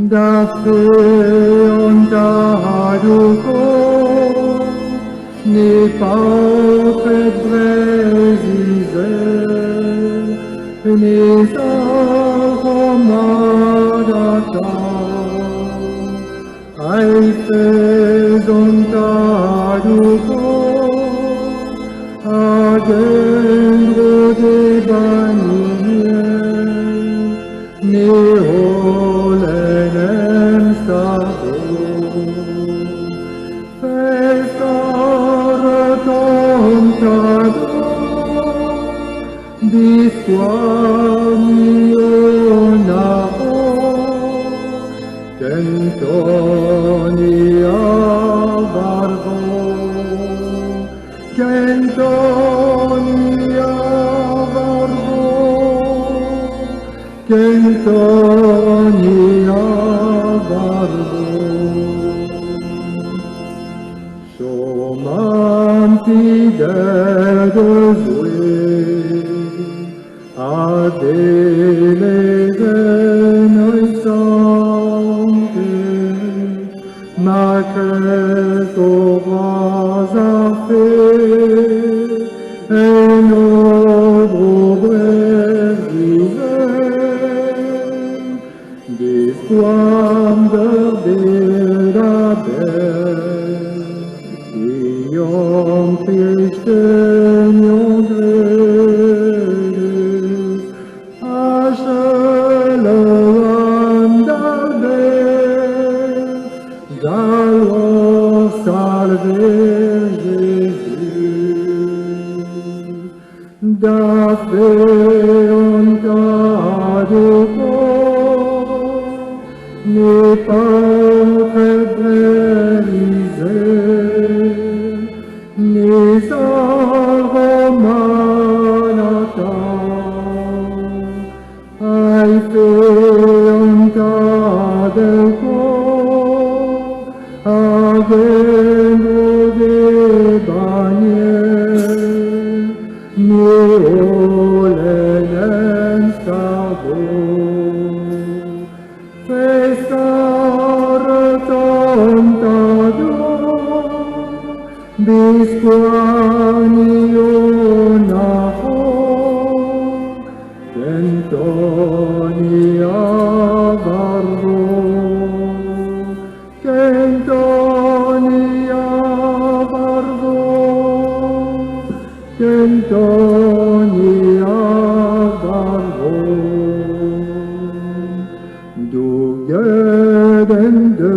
dafür ontaduko ne pauket brezise ne sahomadata aifes ontaduko agendo de banie ne holenem stado festaretum tado disquamionao Kentonia barbo Kentonia barbo Kentonia barbo Shomam fidel de zui Adele noi sangue Ma que tu vas a faire Et nos des flammes de la belle, ayant Christen jongres, achelean d'alber, d'alors salver Jésus, d'affaire en cas de n'est pas fébrillisé, n'est aromanata, ai fait un tas de corps, avendo des bannières, n'est olenem stavo. Bisquanionaho, Kentonia barbo, Kentonia barbo, Kentonia barbo. Du geden de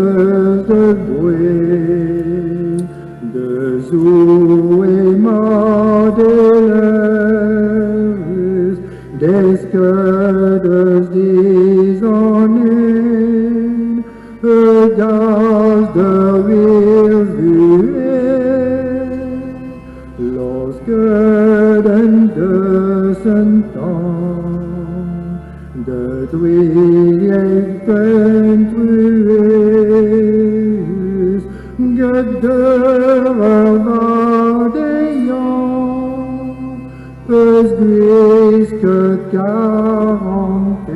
Zue Madeleines, des Gödes dishonen, das de Wilvue, los Göden de Saint-Anne, de Duieg Gedevadeyant, pes gris que 40,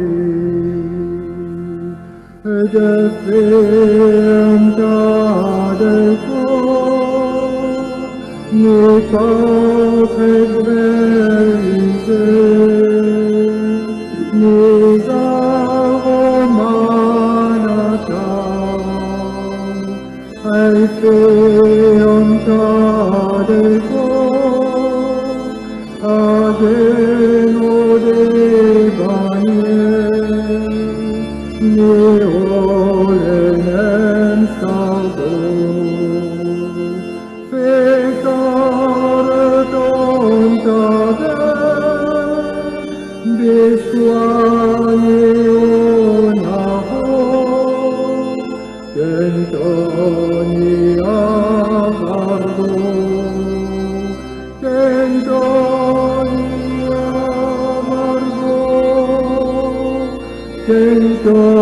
de ferme de corps, n'est pas très brisé, n'est aromanata. Ai fait un tas de corps, ageno des bannières, neolenem stado. Fecare tontade, bisquanionaho, Kentonia barbo, Kentonia barbo, Kentonia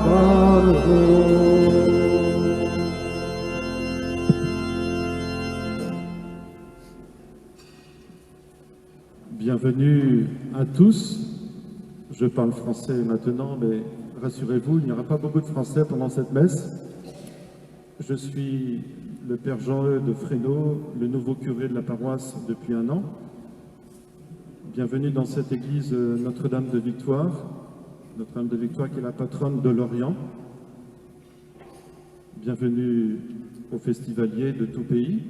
barbo. Bienvenue à tous. Je parle français maintenant, mais rassurez-vous, il n'y aura pas beaucoup de français pendant cette messe. Je suis le père Jean-Eudes de Fresneau, le nouveau curé de la paroisse depuis 1 an. Bienvenue dans cette église Notre-Dame de Victoire. Notre-Dame de Victoire qui est la patronne de l'Orient. Bienvenue aux festivaliers de tout pays.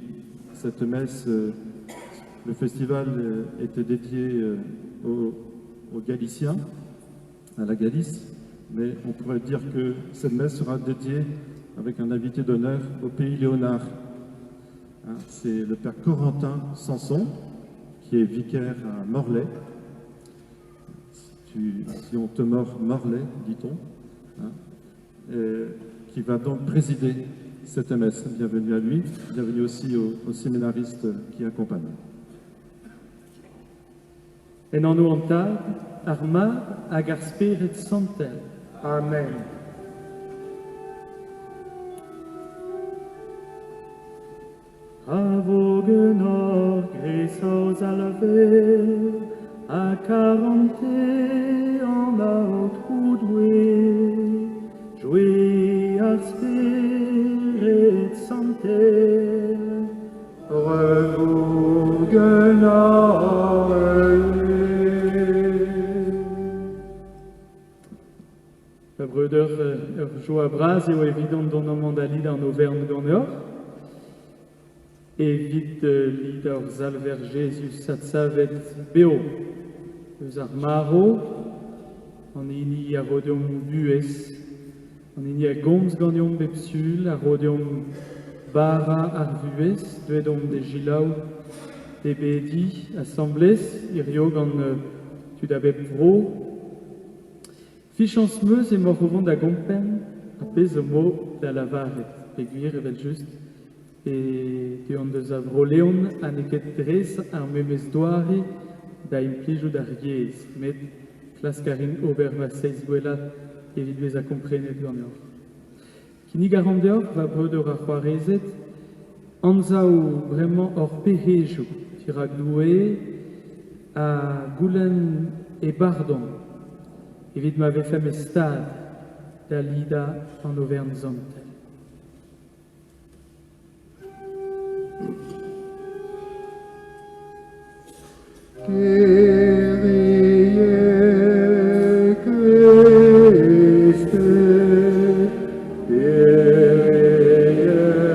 Cette messe, le festival était dédié aux Galiciens, à la Galice, mais on pourrait dire que cette messe sera dédiée avec un invité d'honneur au pays Léonard. Hein, c'est le père Corentin Sanson, qui est vicaire à Morlaix. Si on te mord, Morlaix, dit-on, hein, qui va donc présider cette messe. Bienvenue à lui, bienvenue aussi aux séminaristes qui accompagnent. En anno antad, arma hag ar Spirit Santel. Amen. Avogenor gresos alve, a carante en la haute jouer ar Spirit Santel. La brødre jo a bras eo evidon don amandali d'an Auvergne gant evit lid ar zalver Jesus at savet beo. Eus ar maro, an ini a rodion buez, an ini a gomz gandion bepsul, a rodion bara ar vuez, deuedon de gilaou, de bedi, assemblez, irio gant tud a bep vro, fichans meus e mor ouvant da gompen, a pez o mo da lavaret, peguir evel just, e deon deus a vro leon a neket dres ar memez doare da implijou da riez, met klaskarin ober va seiz gwella evit bez a komprenet gant eur. Kinig a randeor va breuder a c'hoarezet, anza ou vraiment hor pehejou, tirag doue a goulen e bardon, evit ma vefem e stad da lida an Auvergne Santel. Kyrie Christe, Kyrie eleison.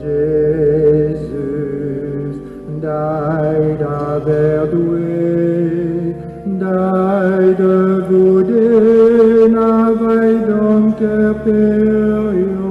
Jésus died a verdoué, died a voudé, n'avait donc périon.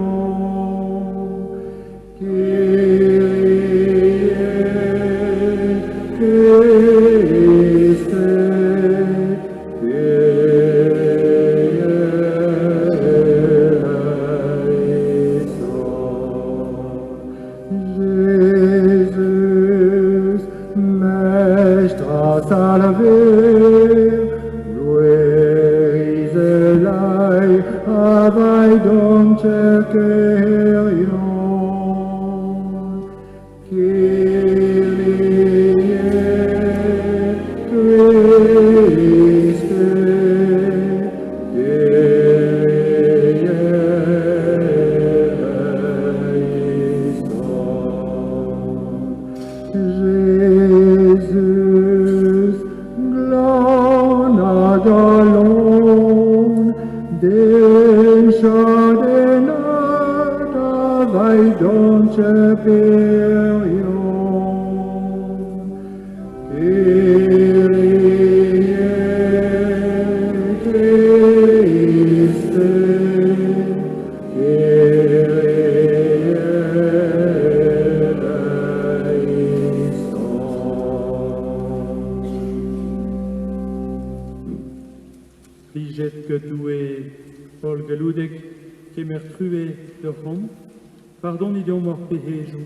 Pardon idiom mor pehejou,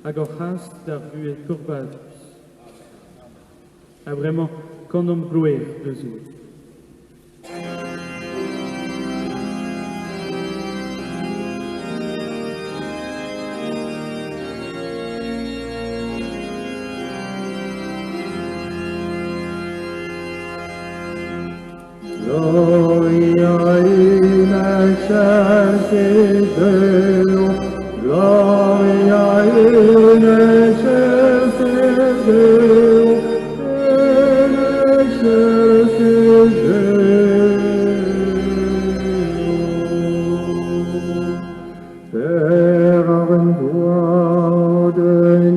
hag or c'hast d'ar vuet korbadus. A vraiment, kandom gloer de zour. Gloria in excelsis Deo, Gloria in excelsis Deo, in excelsis Deo. Père arrête-toi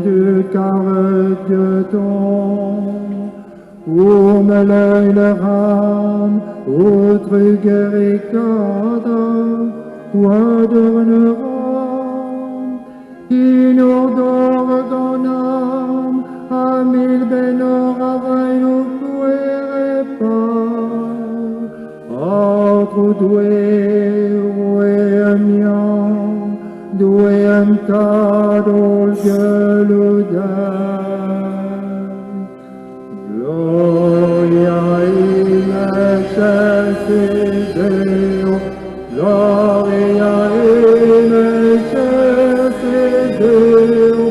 du carré de ton, où me l'œil le rame, outre guéricada, ou adorneram, in ordre gonam, a mille benor avail nous puere pas, autre doué, mian, doué un tas Gloria in excelsis Deo, Gloria in excelsis Deo,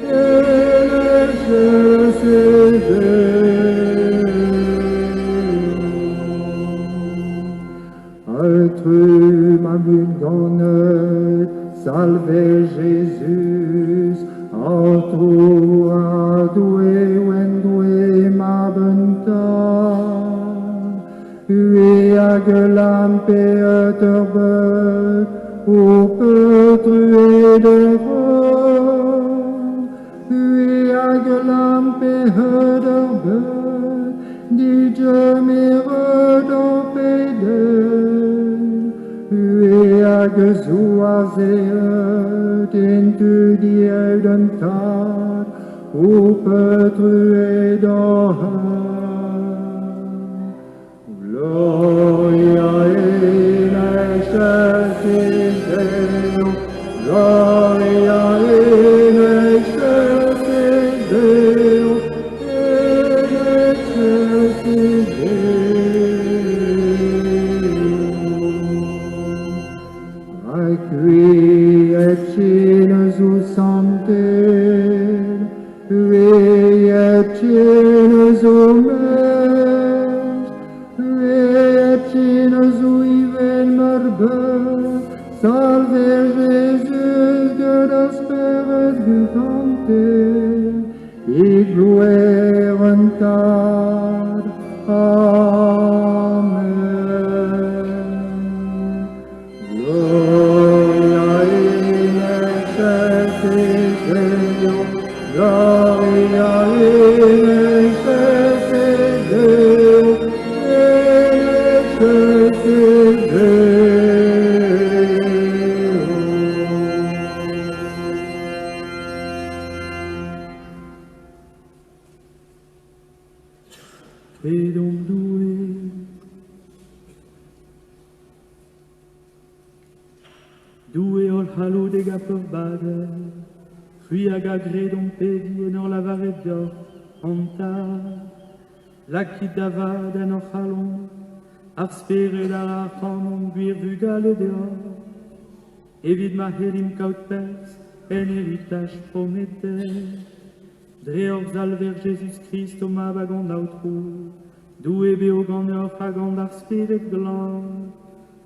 in excelsis Deo. Altru ma vulgone, salve Jésus, altru adoué wendoué ma bentan, ui agelam peeterbeu, ou peut-truer de rôle, ui agelam peeterbeu, dit je gezoazeet into die eudentaat, hoe petrué Gloria in excelsis Deo, Gloria in excelsis Deo, in excelsis Qui ecines sancte, qui ecines mes, qui ecines iven marbe, salve Jésus de l'esperet vivante, et gloire en tad. Amen. Gloria in excelsis Deo, Gloria in excelsis Deo, in excelsis Deo. Vedom due. Due ol halu de gapur bade, fui aga gredon pedi en or lavaret dior, anta, laki davad en or halon, ar spere da archanon guir vugal e deor, evit ma herim kaut pers, en heritage promette, dreor zalver Jesus Christ o ma bagon d'autrou, due beogan ur hagand ar spere glan,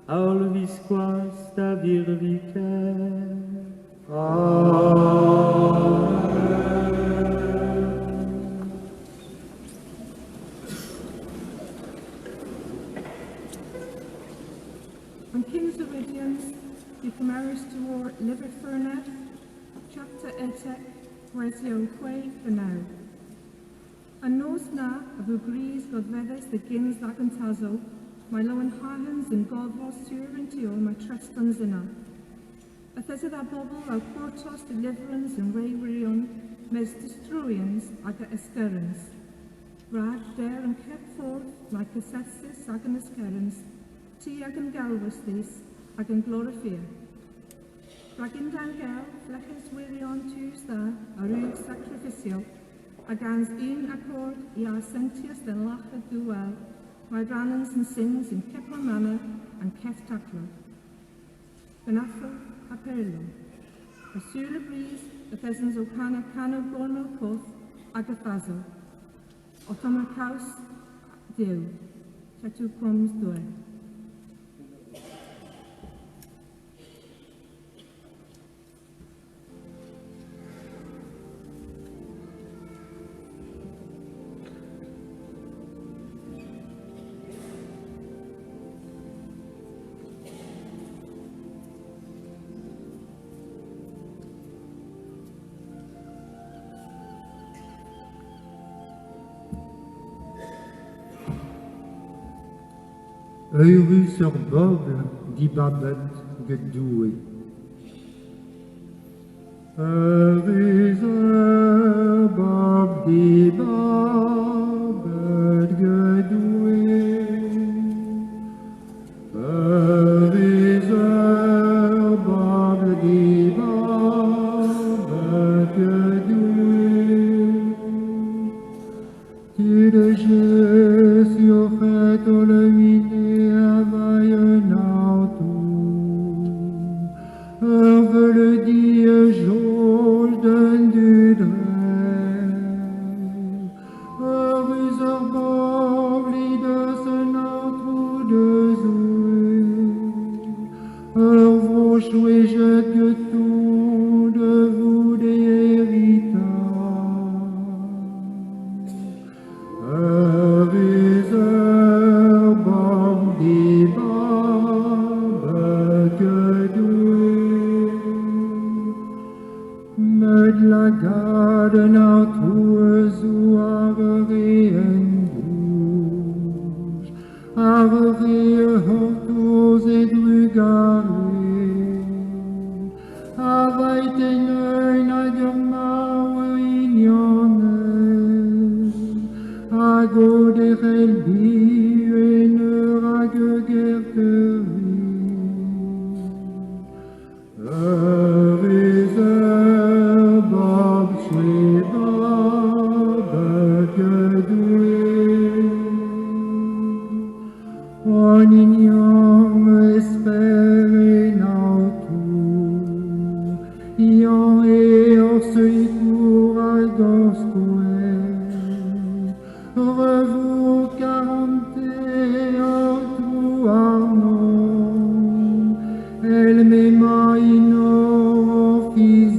Aul visquas ta virvice. An Kings Obedience, the Camaris to War Liver Fernet, chapter etek, Wesio Quay Benau. An nos na, of Ugris Godvedes the Gins Lagantazo, my lowen harlens and godvos servantio my trustons in a thesed a bobble au quartos deliverance and waywarion mes destruians aga eskerens. Rag there and kept forth like a sepsis agan eskerens, ti agan galvus this agan glorifia. Ragin dan gal, fleches wirion tuesda, a rug sacrificial, agans in accord ia sentius den lacha duel, my rannans and sins in Kepler Manor and Keftakla. Benafro Aperlo. A sula breeze, the pheasants o cana cano gorno coth, agathazo. Otoma caus deu. Chateau Combs Dore. Euru sur Bob, dit Babette Gedoué. Euru sur Bob, dit Babette Gedoué. Euru sur Bob, dit Babette Gedoué. Tu le jeux sur fait le le dire, Georges donne du dret. Heureux arbobli de son autre de zoué. Vos chouets jettent que tout de vous des héritages. Heureux arbobli que doué. Med la garden av toezoavere en douche, avere hortos et drugare, avaiten ein agermauer ignones, agode relbi en ragegerteri. On ignore espérer non tout, ion et orseil pour agoscoé, revu quarante tout arnon, elle m'aima ino officiance,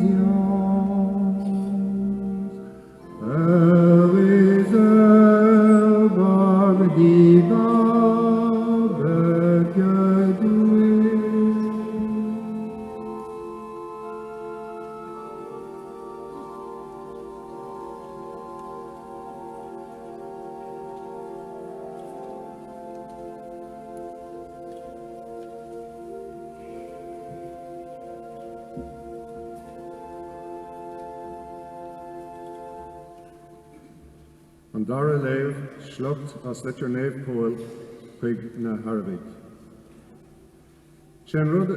Bob diva. An dara leibh shlucht as litir neamh pól chuig na Harbig. Sean rud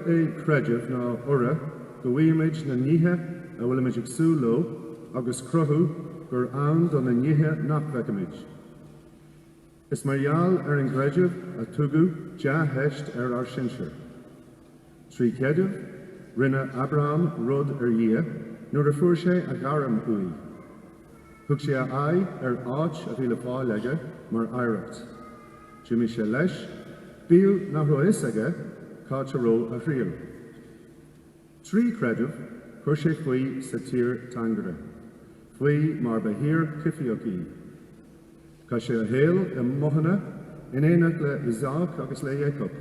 creideamh ná ura go bhfuiméid na nithe a bhfuil méid ag súló agus cruthú gur ann don na nithe nach bheicimiid. Is marall an creideamh a tugu deas heist ar sinseir. Trí ceideamh rinne Abraham rud dhíth nuair a fuair sé a garam uí. Thug sé áit a bhí le fáil aige mar éireacht. Jimmy sé leis, bíl na rois aige cáte ró a riil. Trí creideamh chuir sé faoi sa tír tangara, faoi mar ba hir cifiocí. Cá sé a héal I mothanna in éanacht le Isaac agus le Jacob,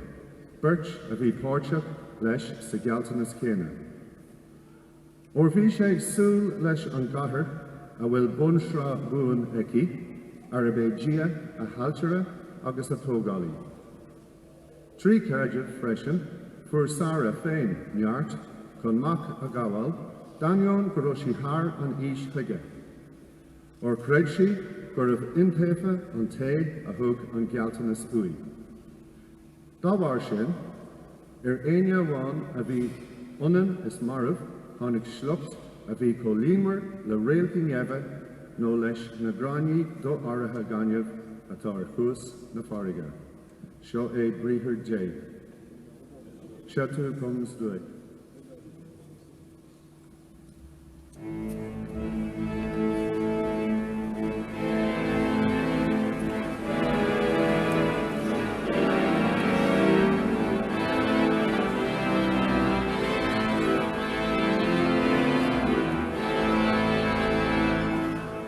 beirt a bhí páirteach leis sa gealtanas céine. Or bhí sé ag súil leis an gcathair a bhfuil bunsra buan aici, ar a bheith dia a haltere agus a tógálaí. Trí creideamh freisin fuair Sara féin neart chun mac a gabháil, dainneán go raibh sí thar an ís chuige. Or creid sí gur raibh intaofa an taobh a thug an gealtanas uí. Dá bhar sin, aine amháin a bhí ionan is marmh tháinig shlucht a bhí cholímar le réaltaí neamh nó leis na gráinní do áirithe gaineamh atá ar chús na farige. Seo é bríthir dé. Chateau Combs Dore.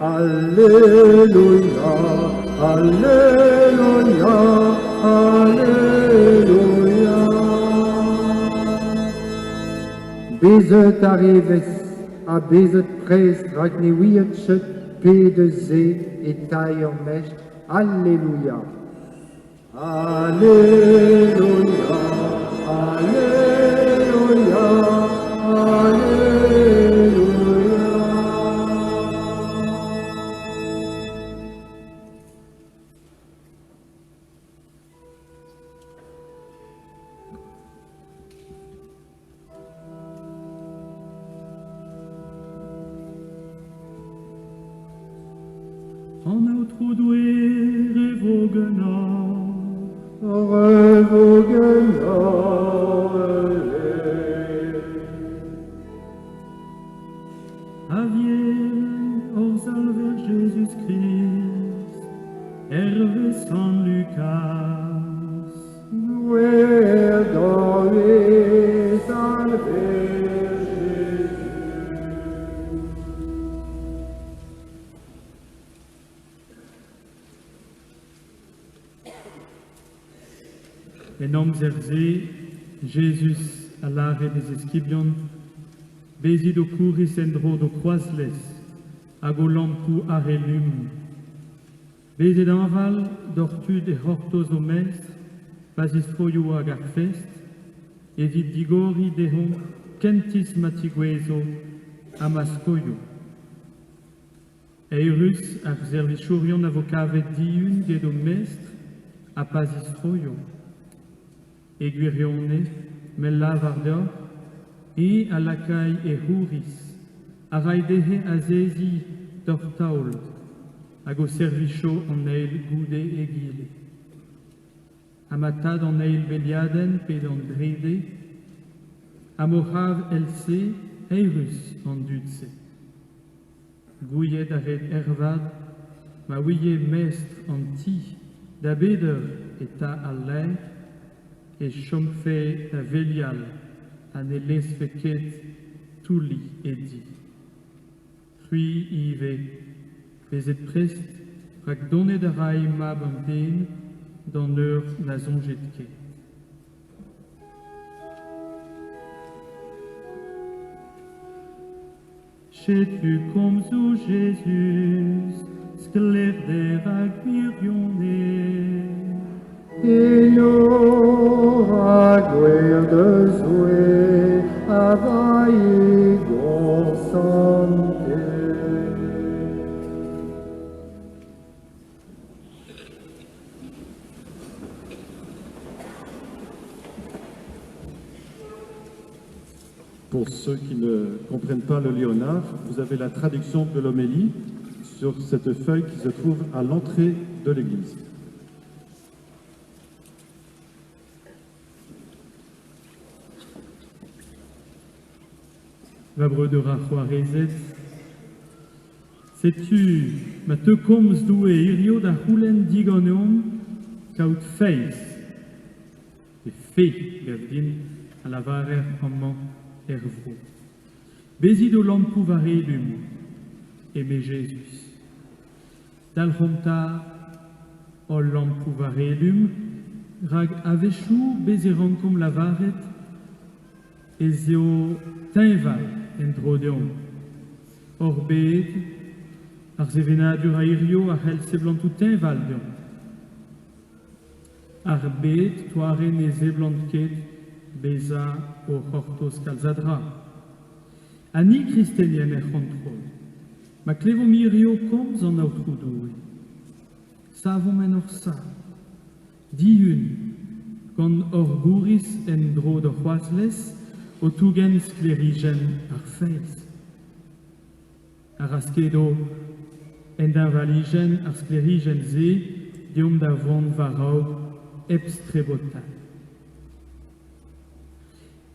Alléluia, Alléluia, Alléluia. Bezet arrives, a bezet prest rag ne wietchet pe de ze et taille en mecht. Alléluia. Alléluia, Alléluia, Alléluia. En outro doué revogana, avien os alver Jésus Christ, Hervé San Lucas, en nom erzé, Jésus à l'arrêt des esquibion, bésid au couris endro do croisles, ago lampu arelum, bésid anval d'ortud et hortos au mestre, basis foio agar fest, evid digori dehon kentis matigueso amascoio. Eirus ar servichorion avocavet diun gedo mestre, a pasis foio. Eguirione, mellavardor, et à l'acai et huris, a raidehe azezi tortaul, ago servicho en eil goude e gile. A matad en eil beliaden pedon drede, a mohav else eirus en dudse. Gouillet ared ervad, ma ouille mestre en ti, da beder et ta a l'air, et chomfe ta velial, an eles feket tuli edi. Rui ive, bezet prest, rak donne da rai mab an den, dan ur na zonjet ket. Chetu komzo Jésus, skler der rak mirionne, Et nous aguer de jouer à vailler santé. Pour ceux qui ne comprennent pas le léonard, vous avez la traduction de l'homélie sur cette feuille qui se trouve à l'entrée de l'église. Vabredera Juarezet, sais-tu, ma te coms doué irio da hulen digonon, caut feis, et fei, gavdin, à la varer amant ervo. Bézido lampu varelum, aimé Jésus. Dal romta, ol lampu varelum, rag avechou bezerantum la varet, ezio tainval, endrodeon. Orbet, arzevenadur airio a helseblantu tainvaldion. Arbet, toare ne zeblantket, beza o hortos calzadra. Ani christenien e control. Ma clevomirio coms en autrudui. Savum en orsa. Diun, con orguris en dro de hoasles, o tugen sclerigen ar feis. Araskedo en davaligen ar sclerigen ze, diom da von varau ebstrebotan.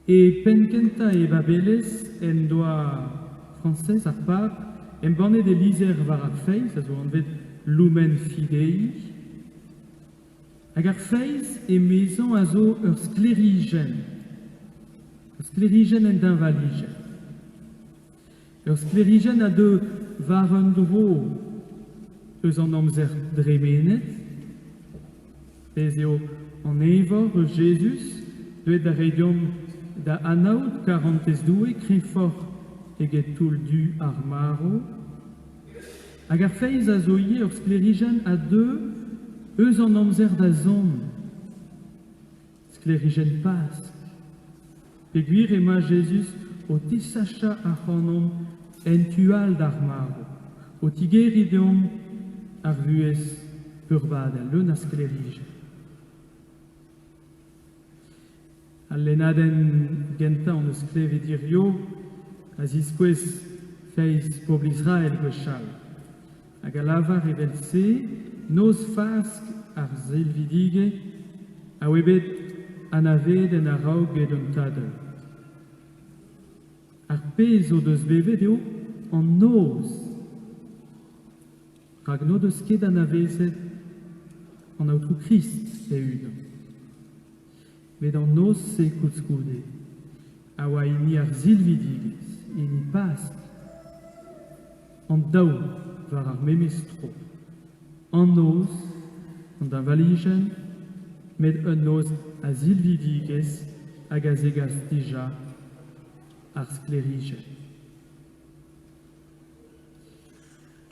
Et penkenta e babeles en doa français ar pap, en borne de liser var ar feis, a zo anvet lumen fidei, hag ar feis e maison a zo ur sclerigen. Ur sclerigen en d'invaligen. Ur sclerigen a de var un dro eus an amzer dremenet, ez eo an evor eus Jesus, deuet da reidion da anaout 42 krifor eget toul du ar maro, hag ar feiz a zo ie ur sklerigen a deux, eus an amzer da zon, sklerigen pask. Peguir ema Jesus o tisacha a c'hanom entual d'ar maro, o tigerideom ar vuez purbad a leun a sklerigen. Al lenaden genta an eus kleve dirio, a ziskwez feiz pobl Israel gwechal. Hag a lavar evel se, noz fask ar zelvidige, a webet anaved en a raog ed un tadel. Ar pez o deus bevet eo an noz, rag no deus ket anavezet an aotrou Christ e un. Met an noz se koutskoude, a oa ini ar zilvidigez, ini pask, an daou war ar memestro, an noz, an da valigen, met un noz a zilvidigez hag a zegaz dija ar sklerigen.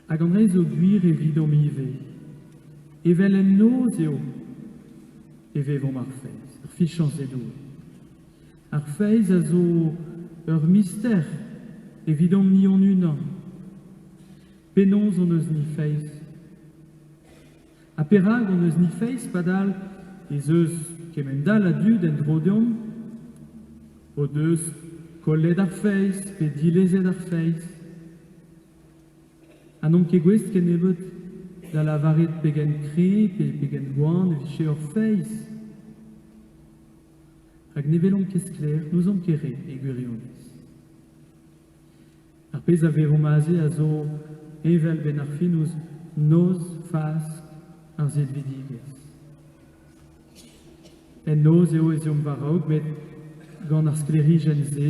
Hag an reiz o gwir evidom ive, evel en noz eo, evevom ar feiz. Fichans edo. Ar feiz a zo ur mister, evidom ni on unan. Penons on eus ni feiz. A perag on eus ni feiz padal, ez eus kemendal a dud en drodion, o deus kollet ar feiz, pe dilezet ar feiz. Anon ket gwez ken ebet da lavaret pegen kre, pe pegen goan, e viche ur feiz. Hag nevelon keskler, nous an kere e gwirionez. Ar pez a veromaze a zo evel ben ar fin ouz noz fask ar zedvidigez. En noz eo ez eom varaog, met gant ar sklerigen ze,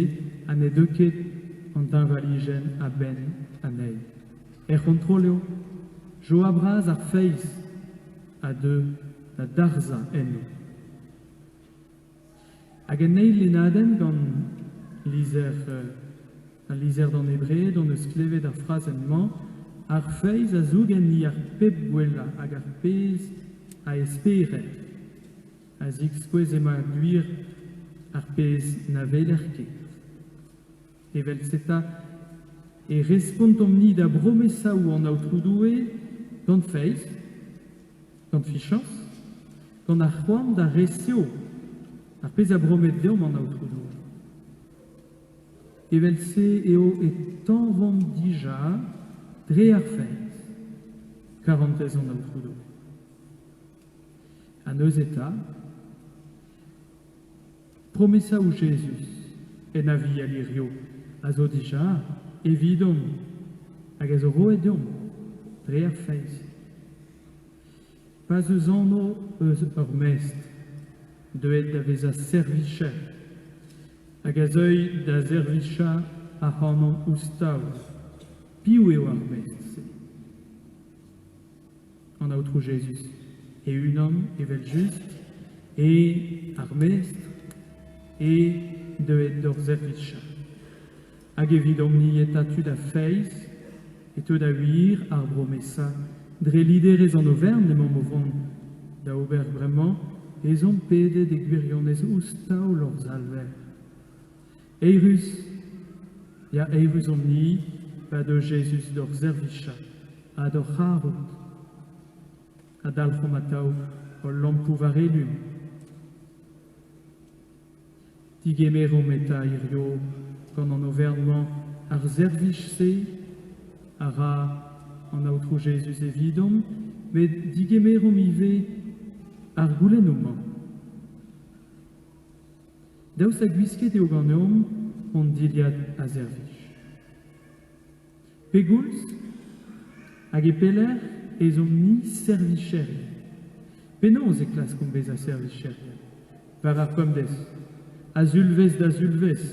an e deuket an dan valigen a ben anei. Er kontrol eo, jo a braz ar feiz a de da darza en eo. Hag en eil lenaden gant lizer d'an ebre, d'an eus klevet ar frazenman, ar feiz a zougen ni ar pep gwella hag ar pez a esperet. A zik skouez ema gwir ar pez na veler ket. Evel seta e respontom ni da bromesa ou an aotrou doue gant feiz, gant fichans, gant ar c'hoant da resio, ar pez a bromet deom an aotrou doue. Evel se eo e tan vant dija dre ar feiz, 40 an aotrou doue. An eus eta, promesa ou Jesus en a vi alirio, a zo dija, evidom, hag a zo roedom, dre ar feiz. Pas eus anno eus ur mest, deuet da vez a servichet, hag a zeuil da servicha a c'hanon oustav, piou eo ar mest se. An aotrou Jesus, e unan evel just, e ar mest, e deuet d'ur servicha. Hag evidom ni etatud a feiz, et tout a huir ar bromesa, dre liderez an overn de momovon da ober bremañ, ez on pede de gwirionez oustao lor alver. Eirus, ya eirus on ni, pa de Jesus d'or servicha, a d'or c'harrout, a dal c'homatao ol lampou varelum. Tigemerom eta irio, gant an overnman ar servich se, a ra an aotrou Jesus evidom, met digemerom ive ar goulenn o man. Daoust a gwisket eo gant eom on diliad a servich. Pegoulz, hag e peller ez om ni servicherien. Penaos e klas komz bez a servicherien. Var ar komdez, a zulvez da zulvez,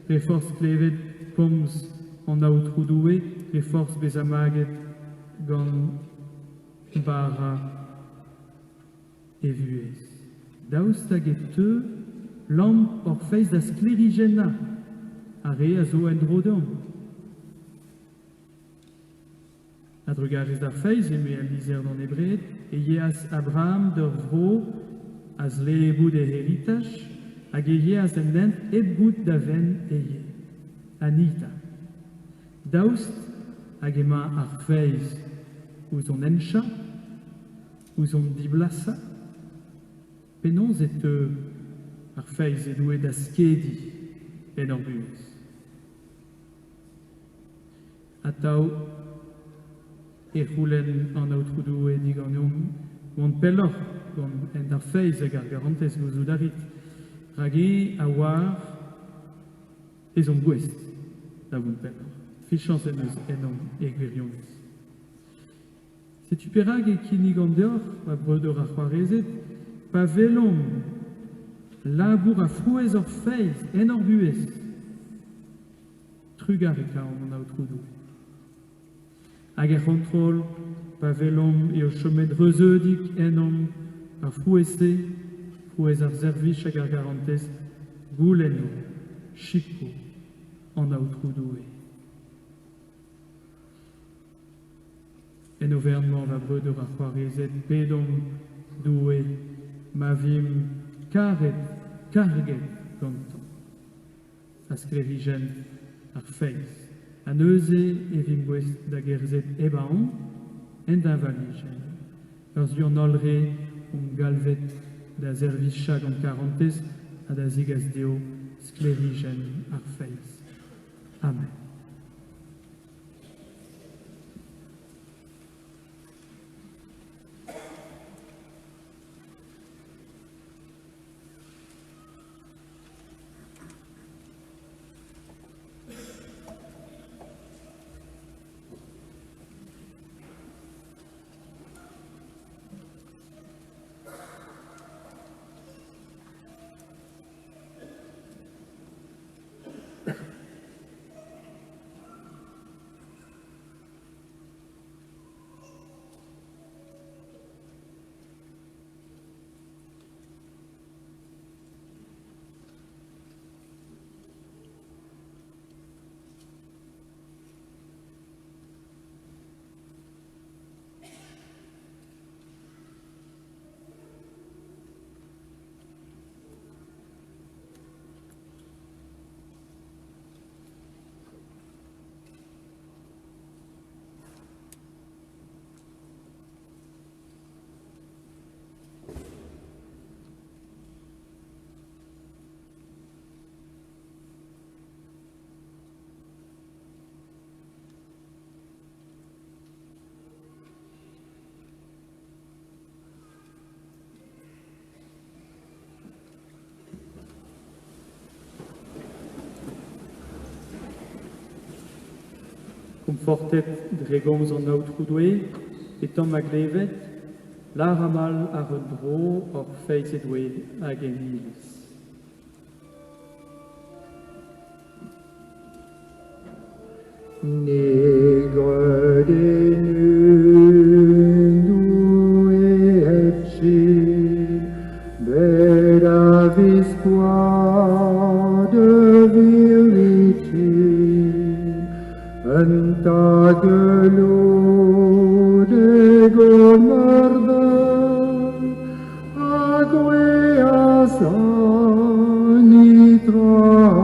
pe forz klevet komz an aotrou doue, pe forz bez amaget gant bara evuez. Daostageteu, lamp orfeiz da sclerigena, are a zo endrodon. Adrugarez d'ar feiz, eme al lizer d'an ebred, e yeas Abraham d'ur vro, az leebout e heritage, hag e yeas en lent ebbout da ven eye. Anita. Daoust hag ema ar feiz ouz on encha, ouz on diblasa, penons et ar feiz e doue da skedi en ur buez. Atav e c'houlen an aotroudou e digonion mont pellor gant en ar feiz hag ar garantez gozou darit. Rage a war ez on gwest da vont pellor. Fichans en eus enom e gwirionez. Setu perag e kinnig an deoc'h, a breudeur ar c'hoarezet, pa velom labour a frouez ur feiz en ur buez. Trugar e kaon an aotroudou. Hag e kontrol, pa velom eo chomet reuzeudik enom ar froueze, frouez ar zervich hag ar garantez, gouleno, chipo, an aotroudou e. En auvernement va breudeur ar c'hoarezet pedom doue ma vim karet karget gantan. A sklerigen ar feiz. An euze e vim gwest da gerzet ebaon en da valigen. Ur zion olre galvet da zervichag an karantez a da zigaz deo sklerigen ar feiz. Amen. Comfortet dregomz an aotroudoue, etam a glevet, lar amal ar dro or feiz e doue hag en iliz. Negre des nues doué etchil, bella vispoir de viricil, un tas de l'eau de gomarda, agwe asan nitrarbe,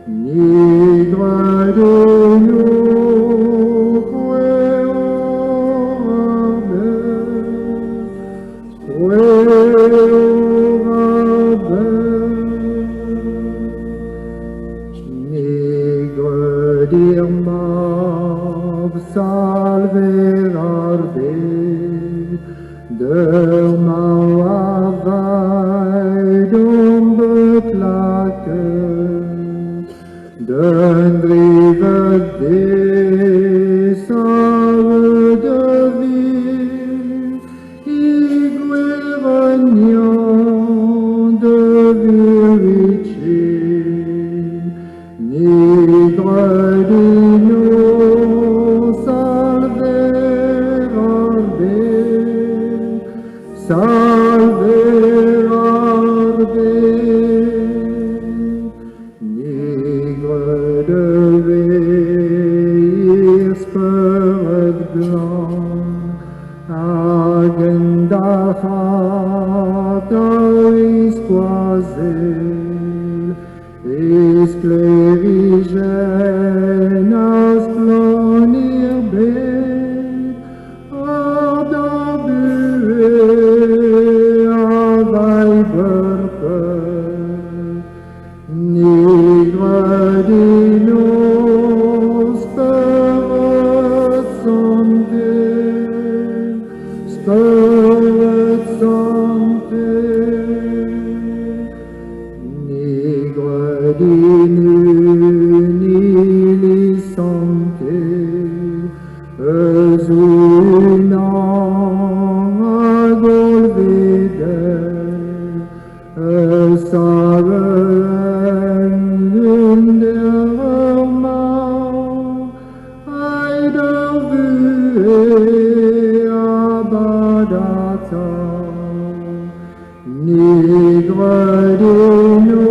nigre de l'eau nigre d'irmav salverarbe, de mauavai d'ombre claque, d'un drive des sables de ville, igueragnan de viricil, nigre dino salve clerigenas planir bet, ardabue avai berpe, nigre dinos speret sante, speret sante, nigre dinuni sante, ezunan agolvede, esaren lunderma, aidervue abadata, nigre dino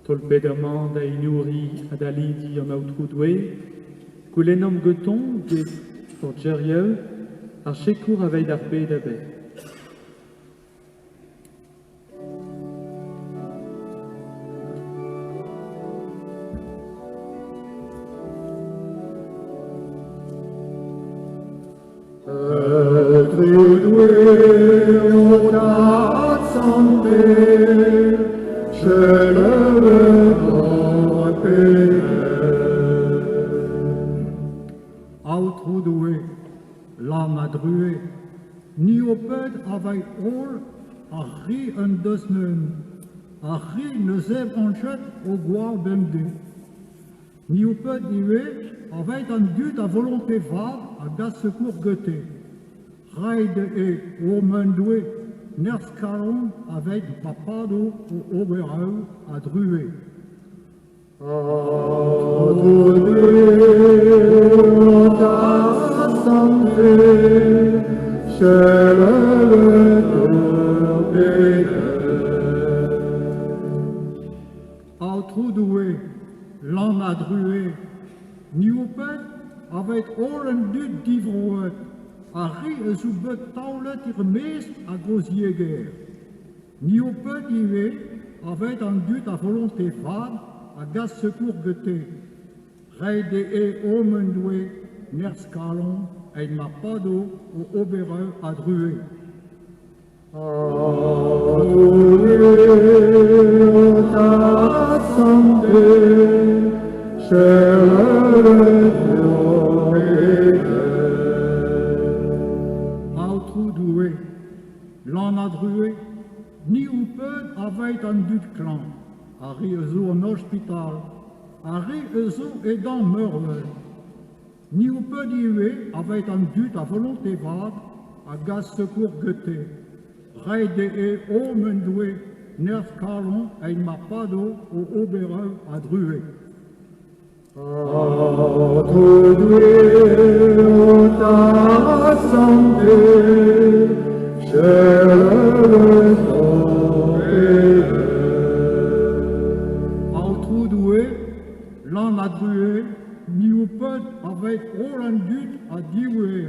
Tolpedamant a inuri ad alidi an aotroudwe, goulenam geton ge orgeriel ar chekour aveid ar bed a bet. Outroudoué, la madrué, ni au ped avai all, a ri un desnen, a ri ne zeb anchet au goar bemde. Ni au ped iwe, avai un dut a volonté vague a gas secours gote. Raide e omendoué, ners caron avec papado au oberau a drué. Outroudoué, l'an a drué, ni au pet avec all un dut d'ivrouet, a ri e sous bet taulet ir mes a gosieger. Ni au pet ive avec un dut a volonté vague, a gas secours gote. Raide e omendoué, ners calon, ein mapado au obereu a drué. Outroudoué, l'an a drué, ni ou peu avait un dut clan, a ri ezo en hospital, a ri ezo edan meurle. Ni ou peu d'iwe avait un dut à volonté vague, a gas secours gote. Raide e omendoué, ners calon, ein mapado au obereu a drué. Outroudoué, l'an a drué, ni ou peut avec all un dut à diouer.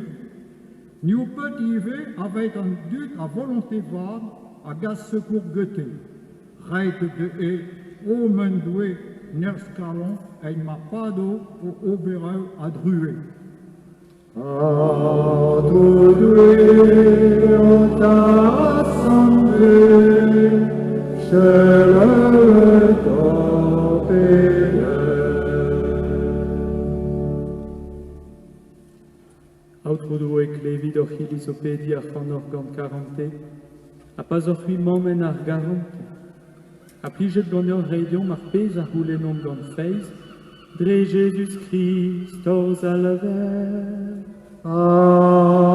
Ni ou peut ive avec un dut à volonté vague, a gas secours gote. Raide de e omendoué, ners calon, ein mapado au obereu a drué. Outroudoué klevid or chilisopédi ar c'han organ 40, a pas or hui mommen ar 40. A plijet gant reidion mar pez ar goulenom gant feiz, dre Jésus Christ oz a lever. Amen.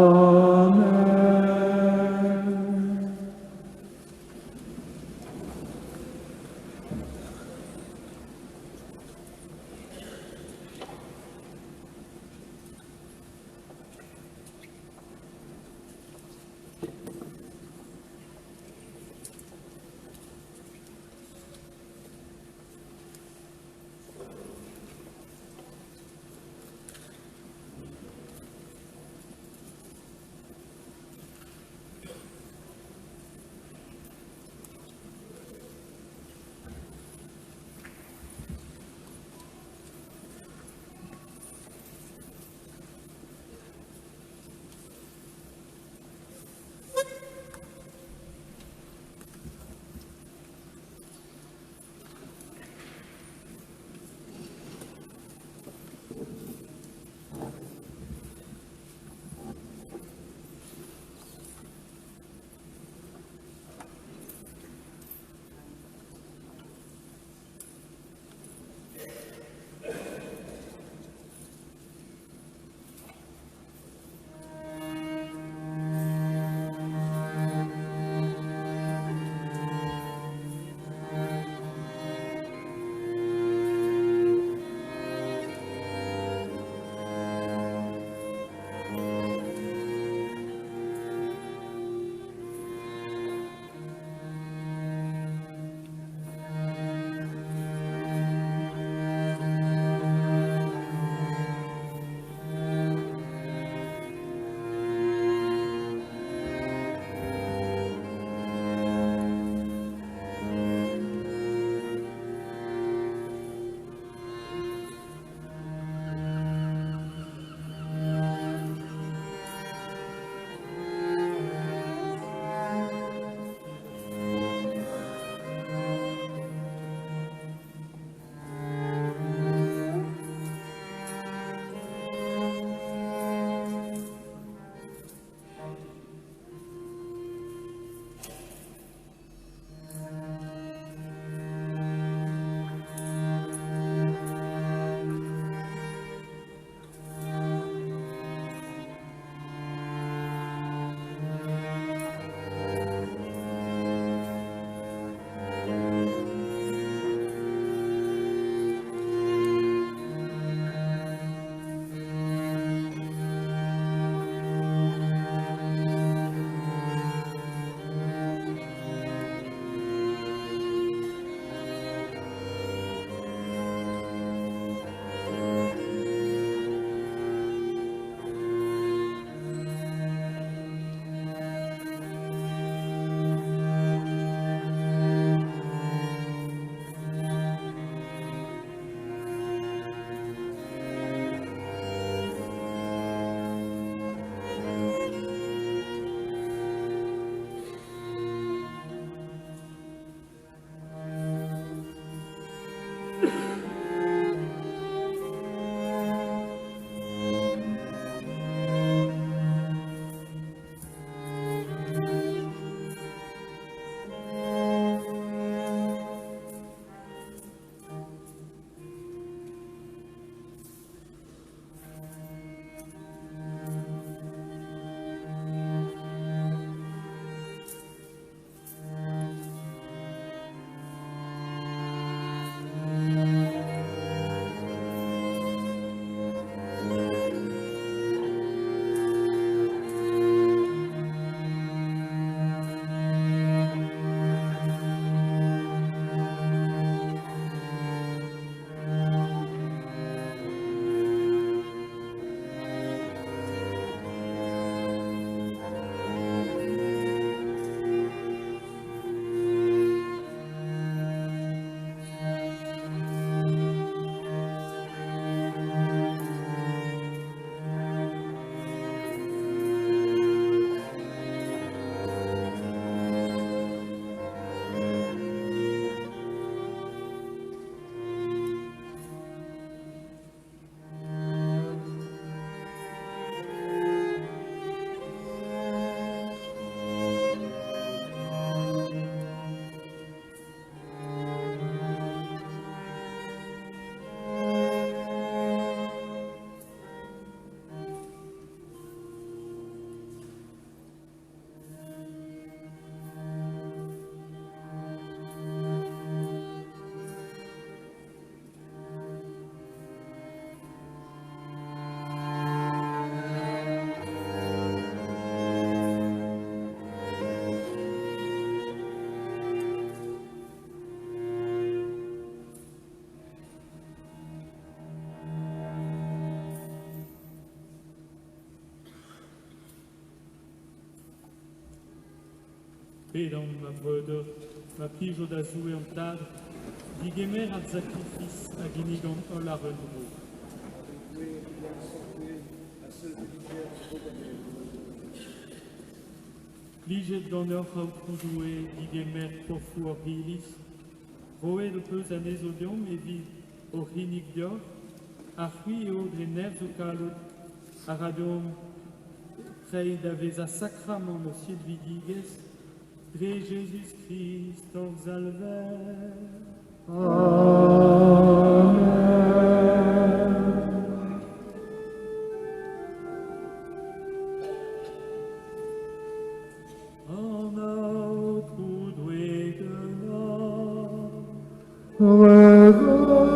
pedam ma bröder, ma pijo da zoe an tad, digemer at sacrifice a ginigan ol ar rendro. Liget gant ur hautroudoe digemer pofu or hilis, roe de peus an ezodion evit or hinik dior, ar c'hui eo dre nerz o kalot, ar radom trei da vez a sakrament o sied vidigez, dre Jésus Christ or zalver. En hautroudoe genant, Revogue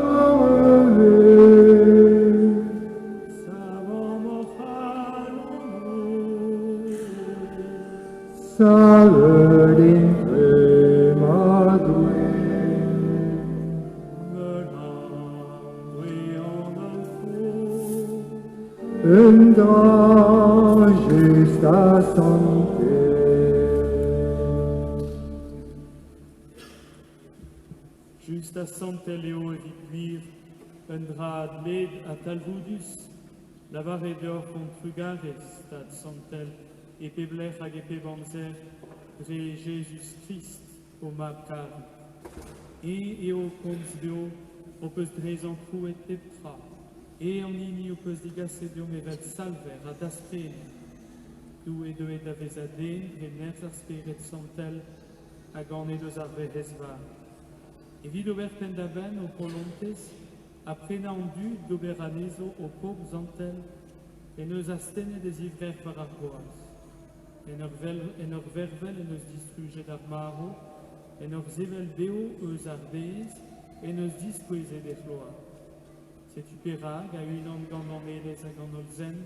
d'arriver, savant mon halon, salve l'infima due, Indra justa santé. Justa santeleo evitmir, un drad led a talvudus, lavare d'or contrugares, tad santel, et pebler hag e pebamzer, dre Jésus Christ, o macar. Eo komz deo, o peus drezan trou et teptra, en ini o peus digasedium evet salver a daspren, d'où et de et avez aden, dre nerz ar spiret santel, hag an e deus ar verezvar. Evit ober pendaben o polontes, aprena an du d'ober anezo o pop zantel, en eus astene des ivrer war ar goaz. En ur vervel en eus distruget ar maro, en ur zevel beo eus ar bez, en eus dispouezet e floa. Setu perag a unan gant an elez hag an ol zen,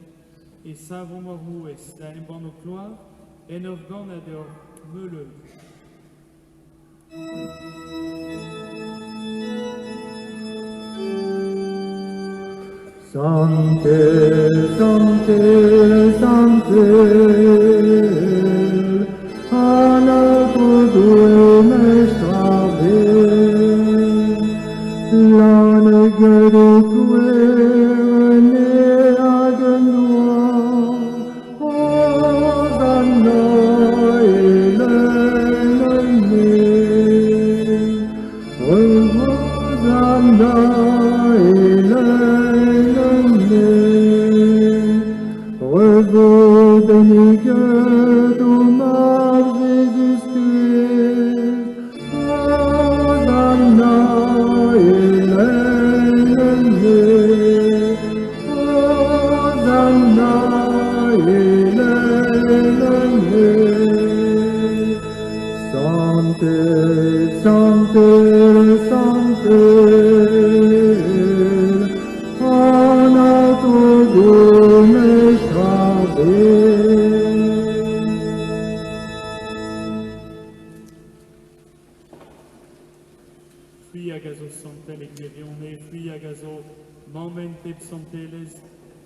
e savon mor mouez da en ban o kloar, en ur gant a deor meuleux. Sancte, Sancte, Sancte, anato due mestrave, l'anege de cuere ne agenua, Hosanna elene, Hosanna Revo bénigue d'Omar Jésus Christ, Hosanna elene, Hosanna elene. Sancte, Sancte, Sancte, anato Dome strave. Fui agazo santel e glerione, fui agazo mamen pep santeles,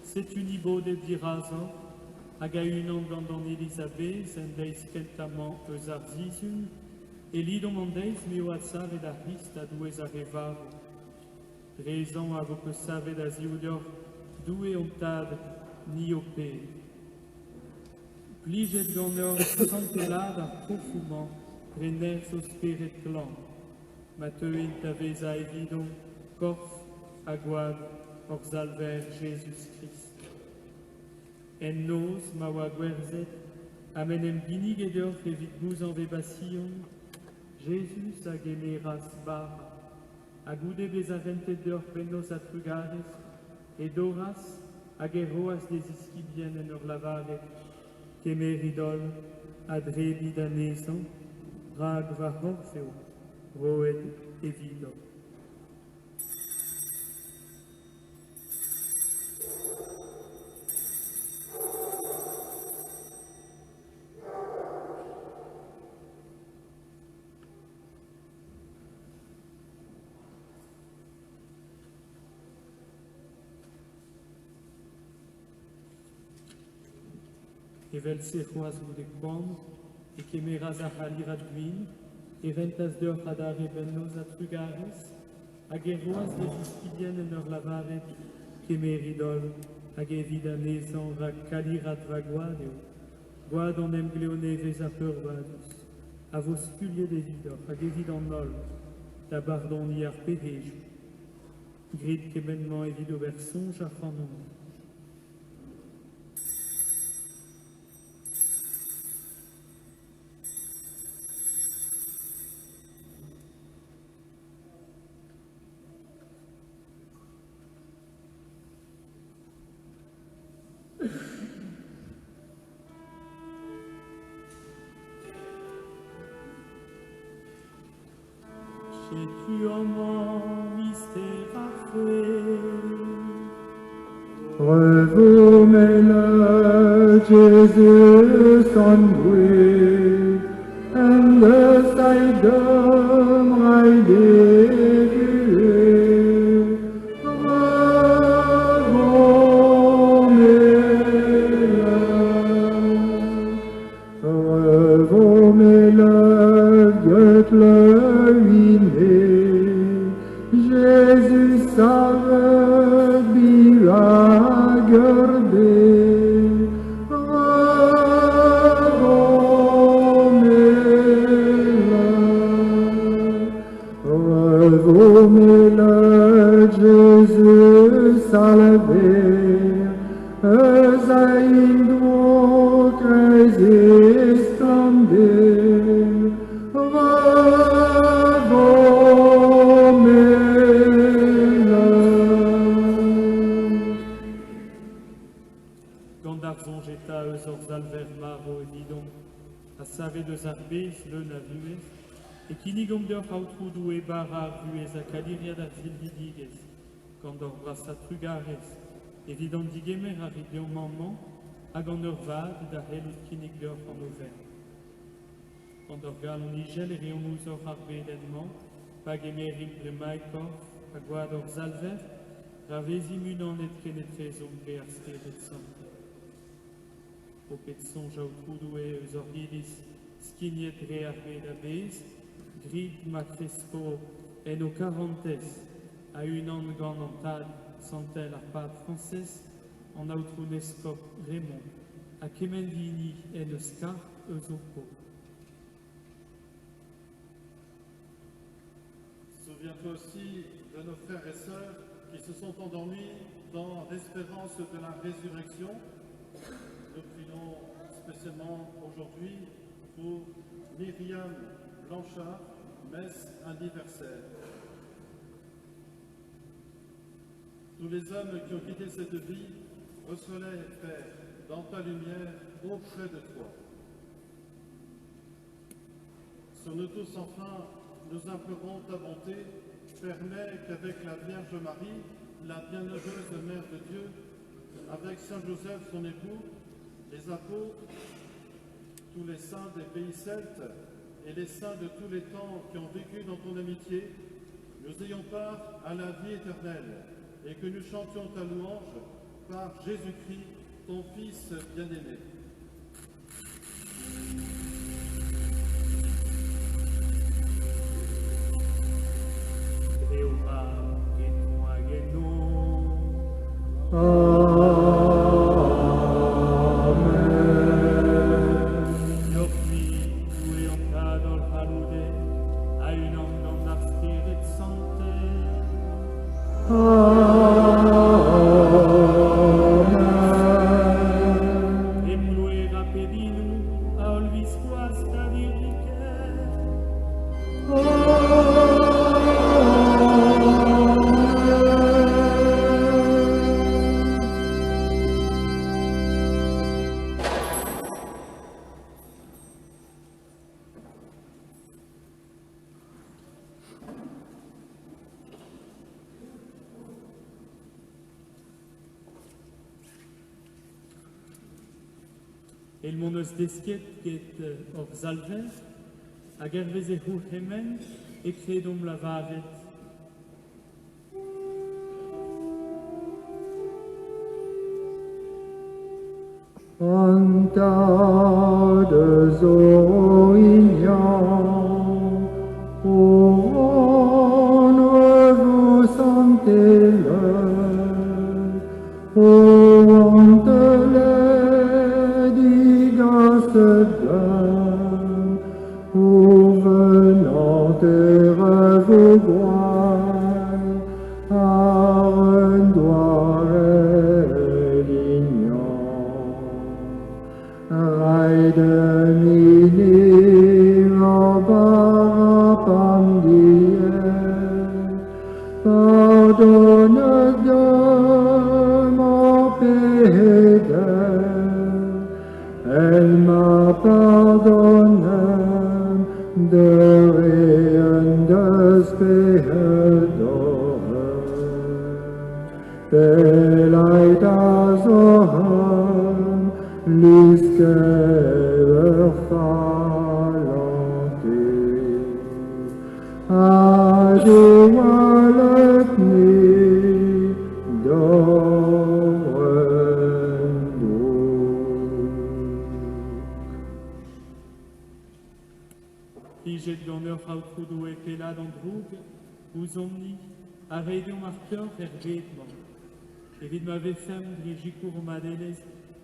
set unibo de dirazan, hag a unan gant an Elisabeth, en deiz keltamant eus ar zizun, e lidom an deiz meo a savet ar hist a douez ar evar. Drezan a vo peus savet a zioudor, doue an tad ni o pe. Plijet gant ur santelad ar profumant, reners o speret glan. Mateuin tavez a evidon, korf, a gwad, or zalver Jésus Christ. En noz, ma oa gwerzet, amenem ginig edor evit mouz an vebassion, Jésus a gemeras bar, a goude bez a rentet d'or pennos a trugares, et doras hag e roas des iskibien en ur lavaret, kemer idol a drebid a nezan, rag va horfeo, roed e vidor. evel sehuaz de quam, e kemeraz a halirat guin, e ventas d'or hadar e bennos a trugares, hag e roaz de ispilien en ur lavaret, kemeridol, hag e vidanezan va kalirat va guadeo, guad en emgleonevez a peur vadus, a vos spulier de vidor, hag e vid en ol, da bardon i ar perejou, grid kemenman e vid o berson jafanon. Et tu en mystère à Revume Jesus on way, and the side of my Jésus savait bien garder, revomez-la, Jésus salver, sein Druck resistander, Zongeta eus alver maro e vidon, a save deus ar bez leun a vuez, e kinigom d'ur aotrou e bar ar vuez a kaliriad ar vilvidigez, gant ur bras a trugarez, e vidon digemer ar idiom mamman, hag an ur vad da hellout kinig d'ur an over. Gant ur gal an igel e reon ouz ur ar bededman, pag emerik le maikor, a gwad ur zalver, ra vezi munan et kenetrezom bre ar steret sante. O pet sonj aotrou eus ur iris skignet re ar bed a bez, grid ma kresko en o karantez a unan gant an tad santel ar pad francez an aotrou neskop Raymond a kemendini en eus kar eus o po. Souviens-toi aussi de nos frères et sœurs qui se sont endormis dans l'espérance de la résurrection. Nous prions spécialement aujourd'hui pour Myriam Blanchard, messe anniversaire. Tous les hommes qui ont quitté cette vie, au soleil, Père, dans ta lumière, auprès de toi. Sur nous tous, enfin, nous implorons ta bonté, permets qu'avec la Vierge Marie, la bienheureuse Mère de Dieu, avec Saint Joseph, son époux, les apôtres, tous les saints des pays celtes et les saints de tous les temps qui ont vécu dans ton amitié, nous ayons part à la vie éternelle et que nous chantions ta louange par Jésus-Christ, ton Fils bien-aimé. El mon eus desket ket ur zalver, hag ervez e c'hour hemen e kredom lavaret. Antades orignant, on vous sentez-le, on te les digas pour venant vous boire, ardoire lignon, raide mini pardonne de mon péché, elle m'a pardonné de rien de spédor, Belaidazohan, Liskever falante, Adiwaletni dorendo. Iget gant hautroudoe pelad an droug, ouz omni, a reideon marteur vetman. Evit ma vefem drejikour madelez,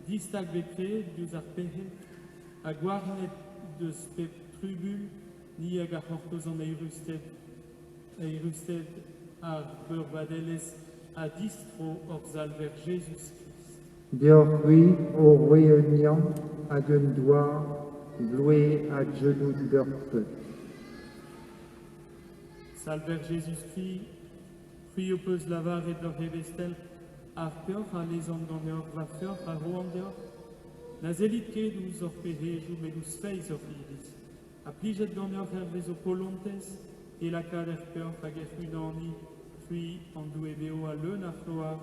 distak vetre, diouz ar pehet, a gwarnet deus pep trubul, ni hag ar c'hortoz an eirusted ar beur vadelez a distro or zal ver Jésus Christ. Deoc'h-hui o réunion hag un doar vloe a genoux d'urpet. Salver Jésus Christ, fui o peus lavar et d'or hevestel, ar peur a lezan gant ur va feur a roan deoc'h, na zelit ket ouz or pehejou met ouz feiz or iris. A plijet gant ur hervez o polontez, e la kad er peur hag er funani, fui an doue beo a leun ar floar,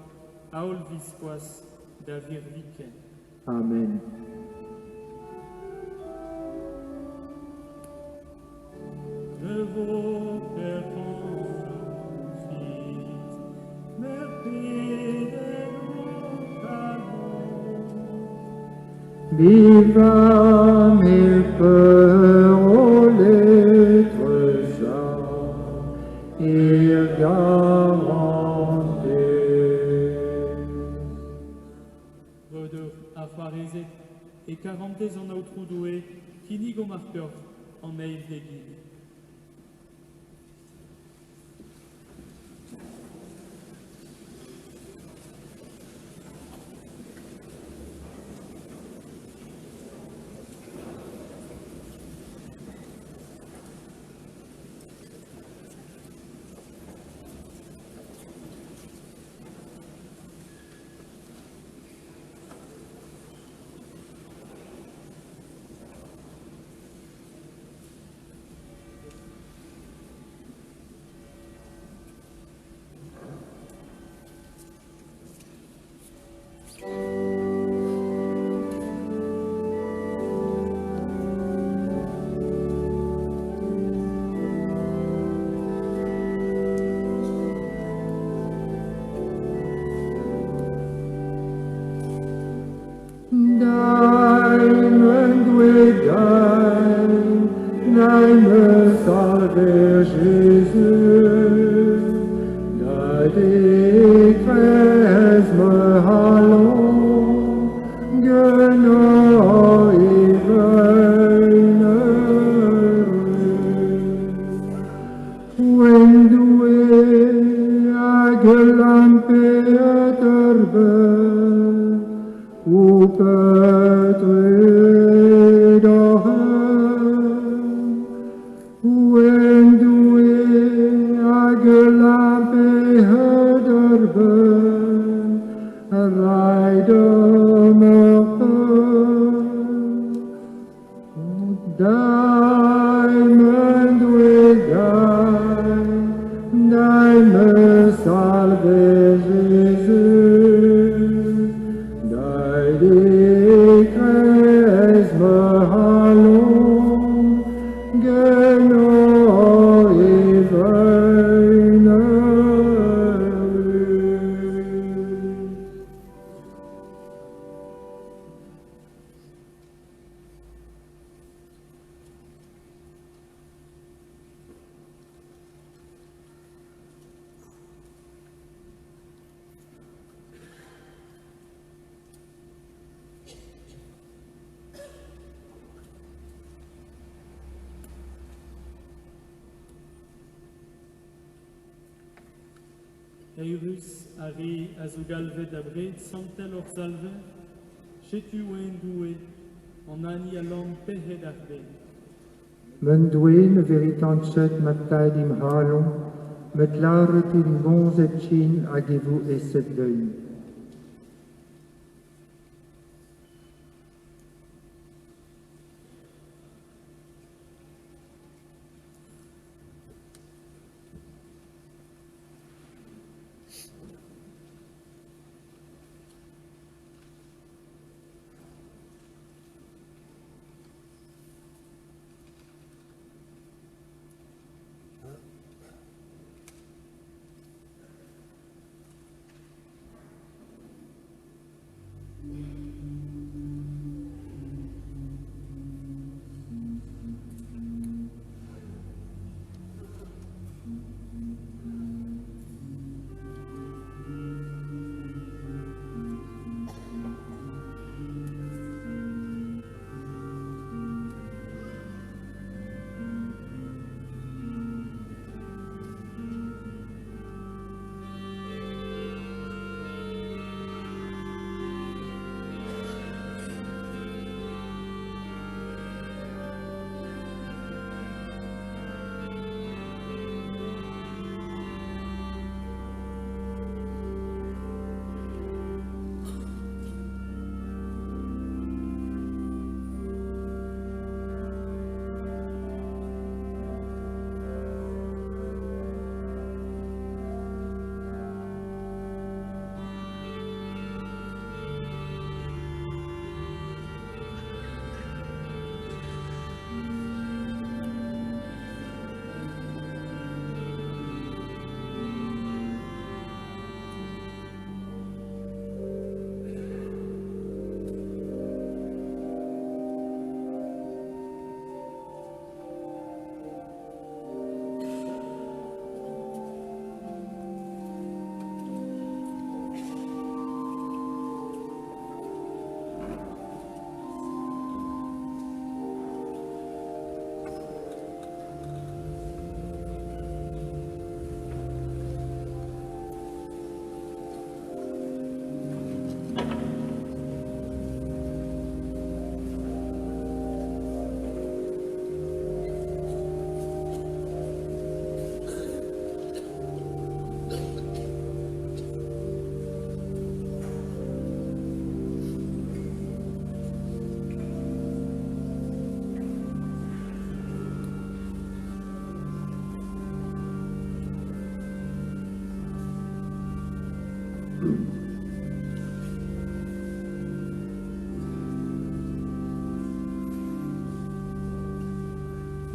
a ol viskoaz da vir viken. Amen. Je vous fils, merci de Viva mes peurs, lettres et garanties. Vodeur a farezet et 40 en outroudoé, qui nigo marqueur en eiv d'egid. Salve Jésus, da décresse me allons, guenot et veine. Wendoué ag lampe terbe, ou peut-être Salve Jésus, dai Eirus ari azugalve d'abred santel orsalve, chetu oen doué, en ani alon pehe d'arbe. Men dween veritant chet matai dim halon, met laret in bons et chin agevu eset deuil.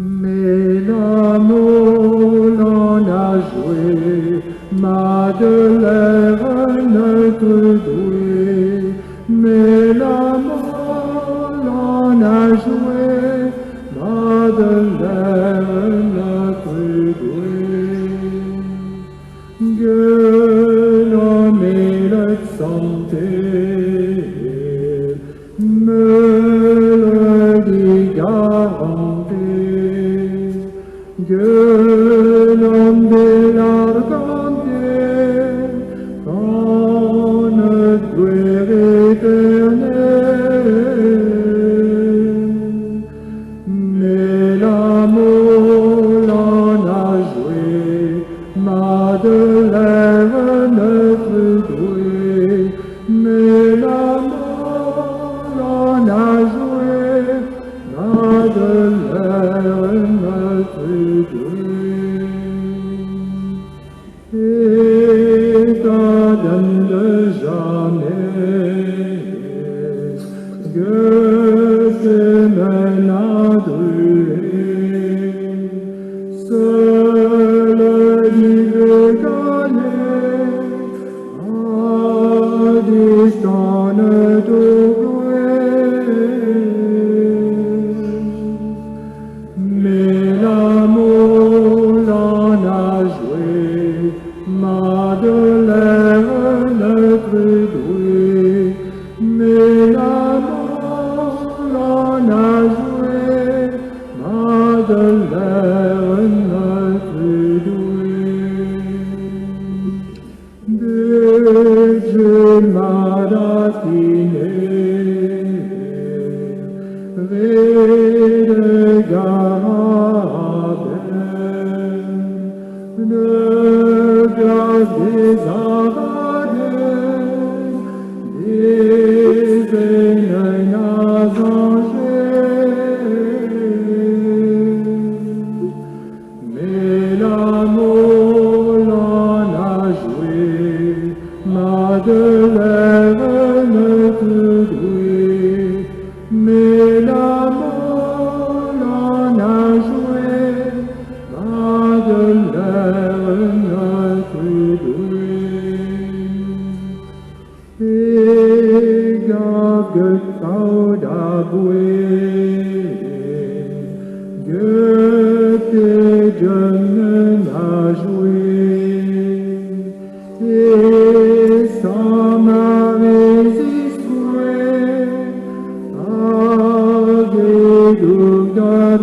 Mais l'amour en a joué, Madeleine notre douée. Mais l'amour en a joué, Madeleine notre douée. Que nommé le santé, me le dit garanté, que l'homme de l'argentier, quand notre gloire éternelle. Mais l'amour l'en a joué, Madeleine notre douée. Mais l'amour l'en a joué, Madeleine notre douée. Et donne de jamais que semaine a brûlé, seul Dieu gagné, à distance douée. Mais l'amour l'en a joué, Madeleine notre douée. Mais l'amour l'en a joué, Madeleine notre douée. grâce des avades, des bénins mais l'amour l'en a joué, Madeleine te douée, mais l'amour l'en a joué, Madeleine te douée. Et gave tauda boué, que Dieu n'a joué, et sans ma résistoué, avec douleur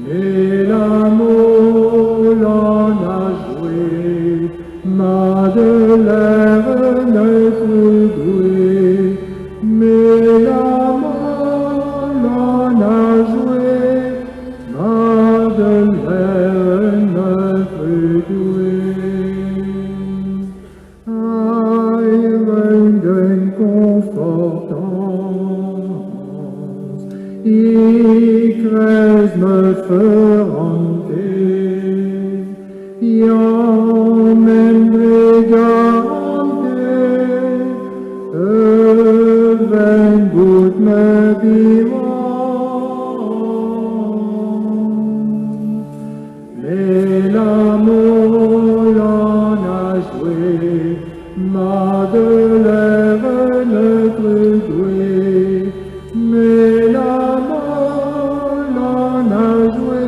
mais l'amour l'en a joué, Madeleine fut douée, mais l'amour l'en a joué, Madeleine fut douée. Aïe, d'une confortance, Icres me ferante, Iam embregante, vengut me vivant. Mais l'amour l'en a joué, Madeleine te douée, mais l'amour l'en a joué,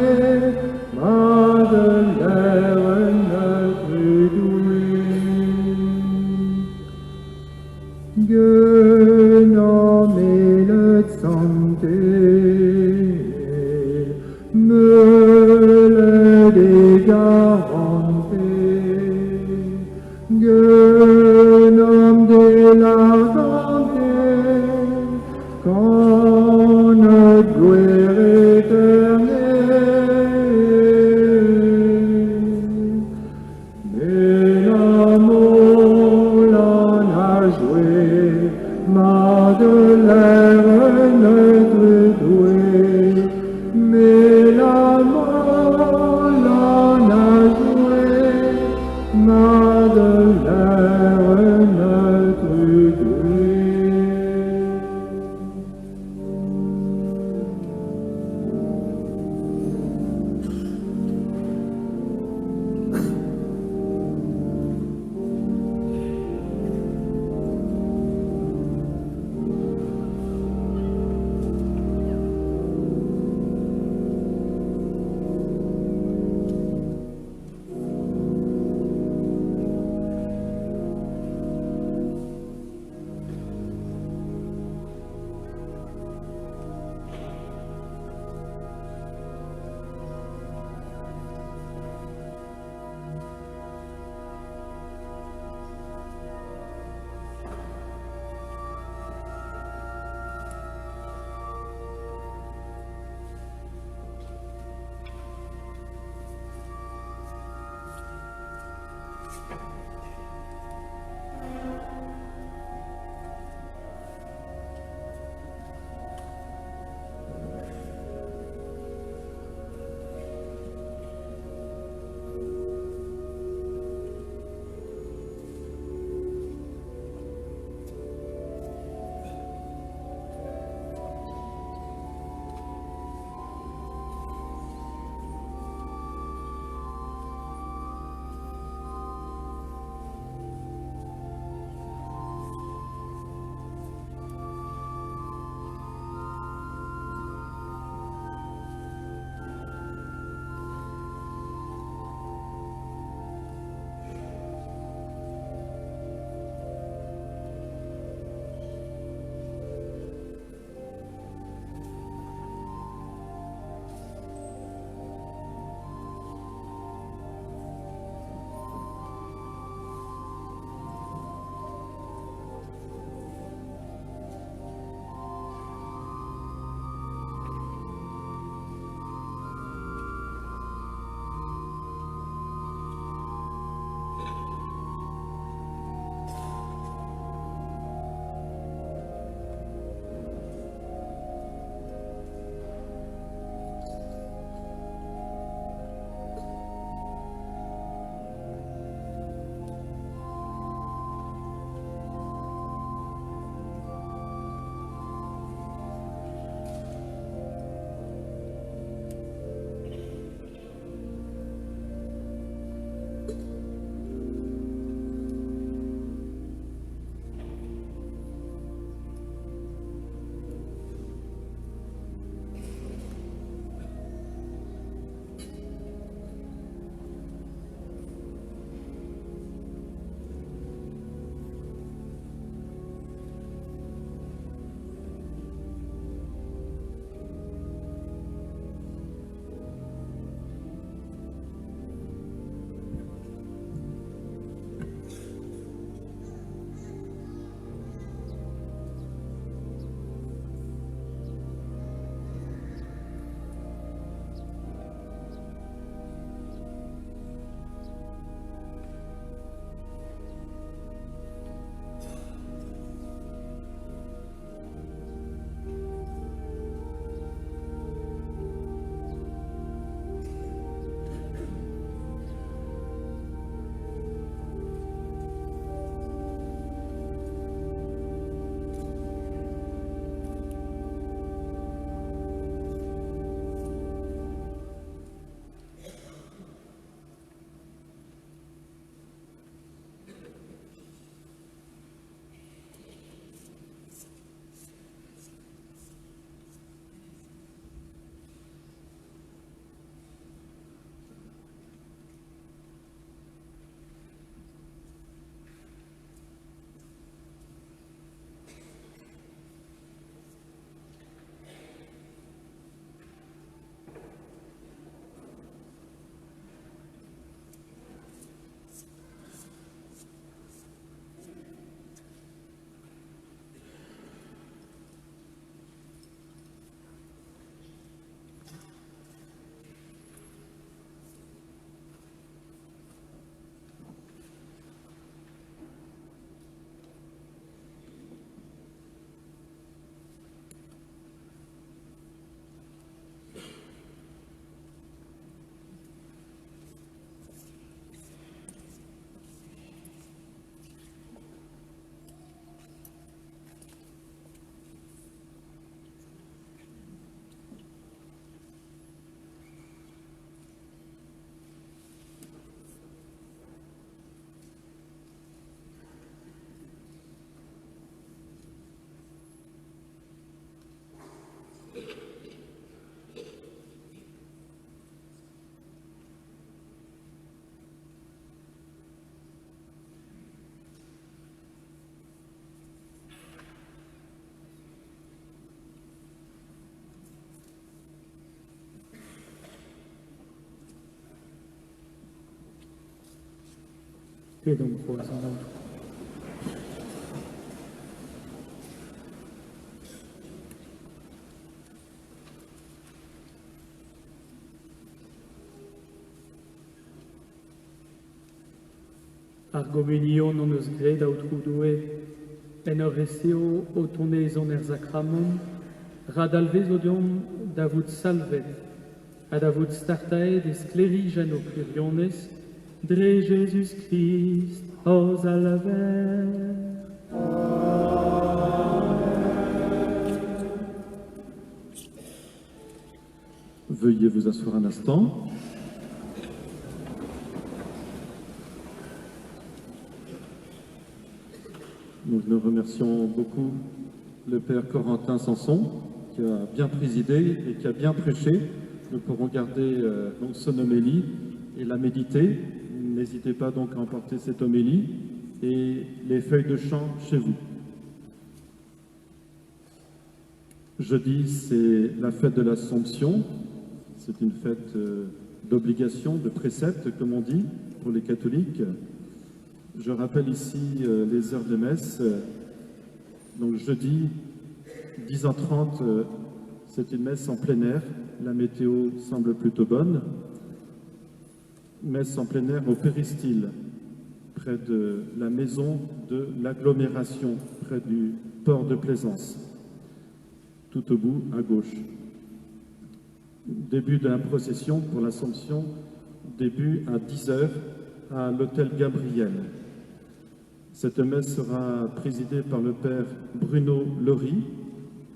et donc pour son autre. Argomenio non eus gred aotrou doe, en ur reseo o tonezon sacramon, radalvez odion davut salvet, a davut startaed esclerigen o pluriones, dre Jésus Christ, os alaver. Veuillez vous asseoir un instant. Nous remercions beaucoup le Père Corentin Sanson, qui a bien présidé et qui a bien prêché. Nous pourrons garder donc son homélie et la méditer. N'hésitez pas donc à emporter cette homélie et les feuilles de chant chez vous. Jeudi, c'est la fête de l'Assomption. C'est une fête d'obligation, de précepte, comme on dit, pour les catholiques. Je rappelle ici les heures de messe. Donc jeudi, 10h30, c'est une messe en plein air. La météo semble plutôt bonne. Messe en plein air au Péristyle, près de la maison de l'agglomération, près du port de Plaisance, tout au bout à gauche. Début de la procession pour l'Assomption, début à 10h à l'hôtel Gabriel. Cette messe sera présidée par le père Bruno Laurie,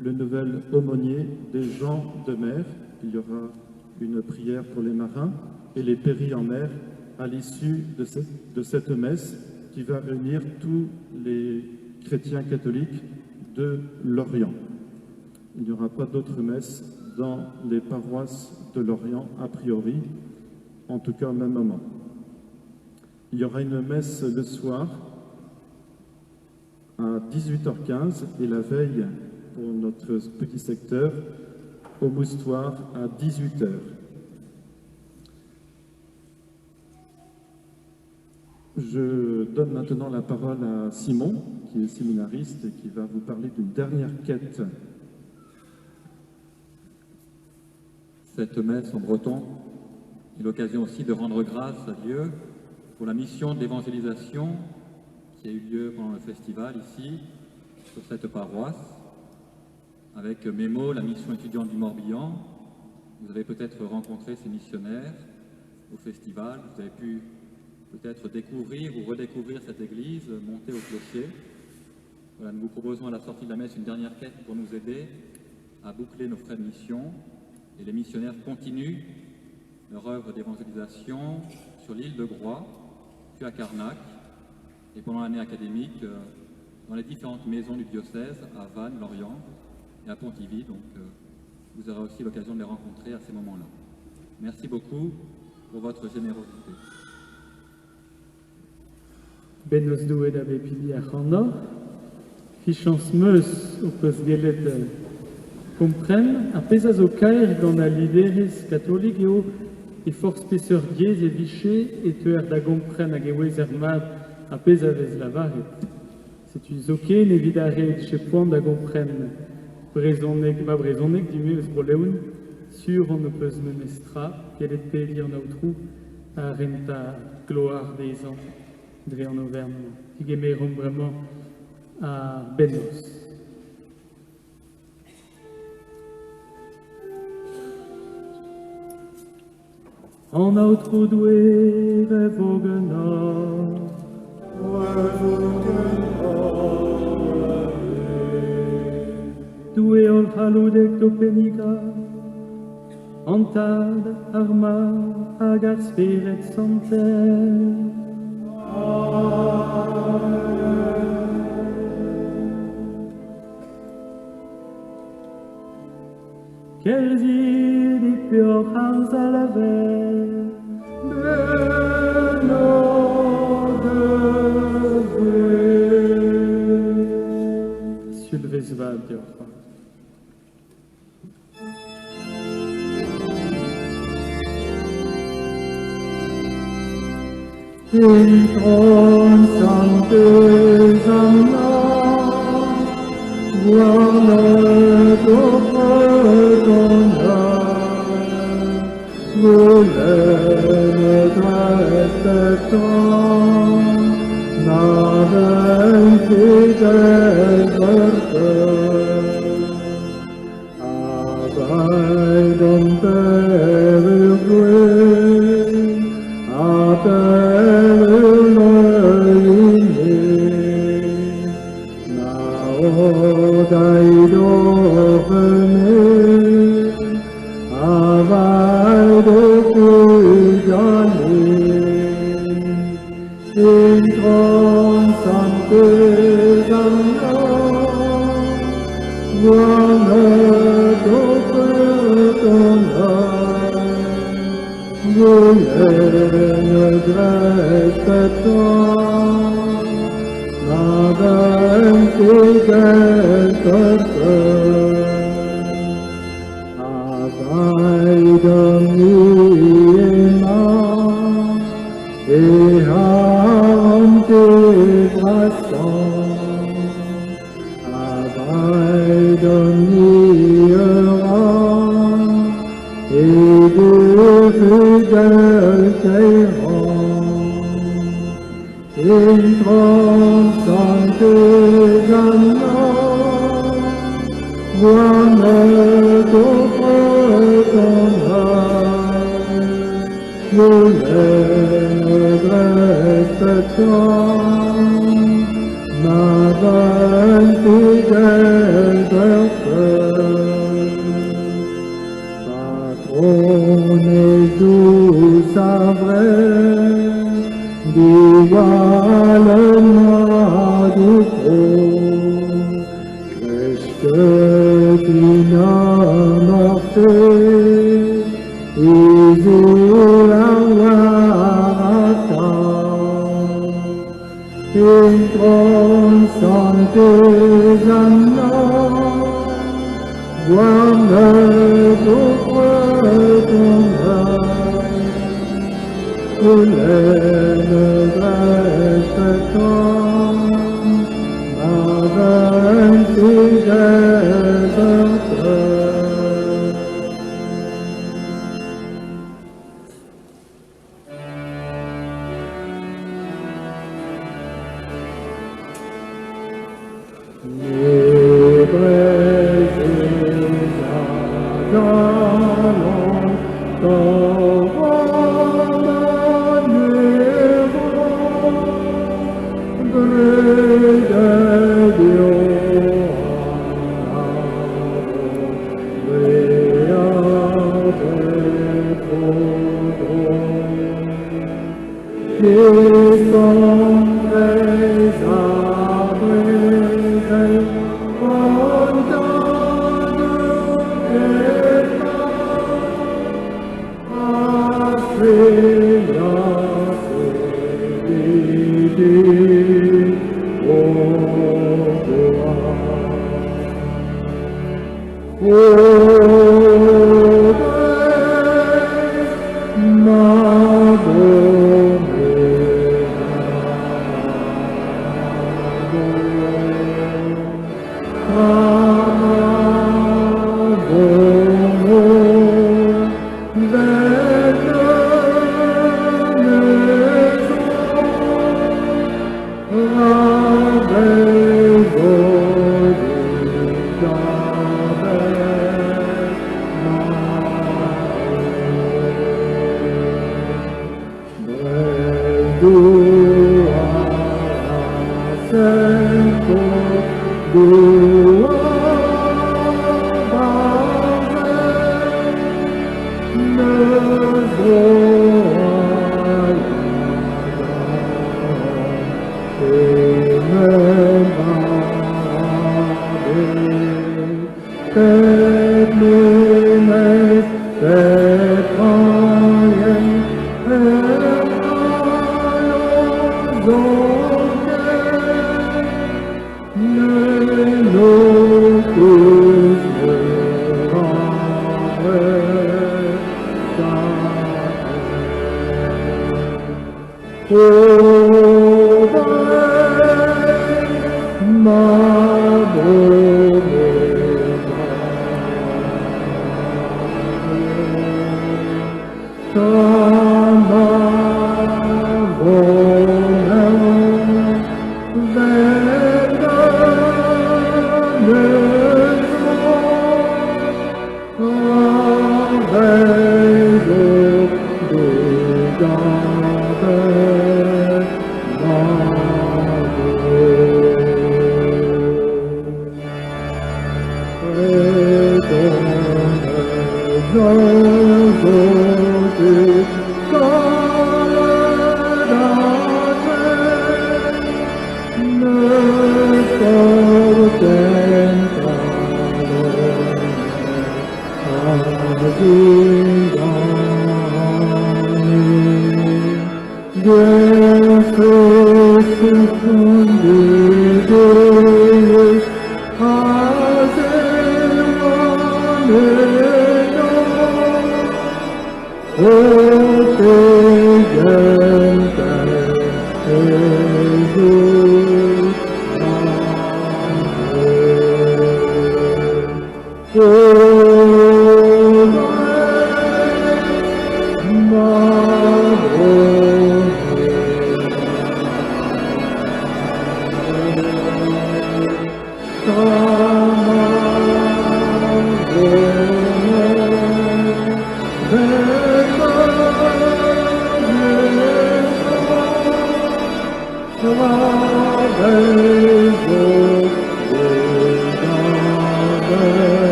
le nouvel aumônier des gens de mer. Il y aura une prière pour les marins et les péris en mer à l'issue de cette messe qui va réunir tous les chrétiens catholiques de l'Orient. Il n'y aura pas d'autres messes dans les paroisses de l'Orient, a priori, en tout cas au même moment. Il y aura une messe le soir à 18h15 et la veille pour notre petit secteur au Moustoir à 18h. Je donne maintenant la parole à Simon, qui est séminariste et qui va vous parler d'une dernière quête. Cette messe en breton est l'occasion aussi de rendre grâce à Dieu pour la mission d'évangélisation qui a eu lieu pendant le festival ici, sur cette paroisse, avec Mémo, la mission étudiante du Morbihan. Vous avez peut-être rencontré ces missionnaires au festival, vous avez pu peut-être découvrir ou redécouvrir cette église, monter au clocher. Voilà, nous vous proposons à la sortie de la messe une dernière quête pour nous aider à boucler nos frais de mission. Et les missionnaires continuent leur œuvre d'évangélisation sur l'île de Groix, puis à Carnac, et pendant l'année académique, dans les différentes maisons du diocèse, à Vannes, Lorient et à Pontivy. Donc, vous aurez aussi l'occasion de les rencontrer à ces moments-là. Merci beaucoup pour votre générosité. Benos douet ave pili a c'hanno, fichans meus o peus gelet kompren, a pezaz o kaer gant a liderez katolik eo e force speseur diez e viché et teuer da gompren hag e wez er mad a pezavez lavaret. Setu zoke ne vidaret che poan da gompren brezonek, ma brezonek du meus broleoun, sur on ne peus memestra, gelet peli an aotrou a renta gloire des ans. Dre en Auvergne, Tigemerum vraiment à Benos. En autre doué, revogena, doué ol haludek do penica, antad arma agar spiret santer. Quels idées pure hans à la veille, de nos devoirs. Sylvès va dire. Intron sanctus amna, voir notre honneur, voulez notre temps, n'avons fidèle Abidum perque,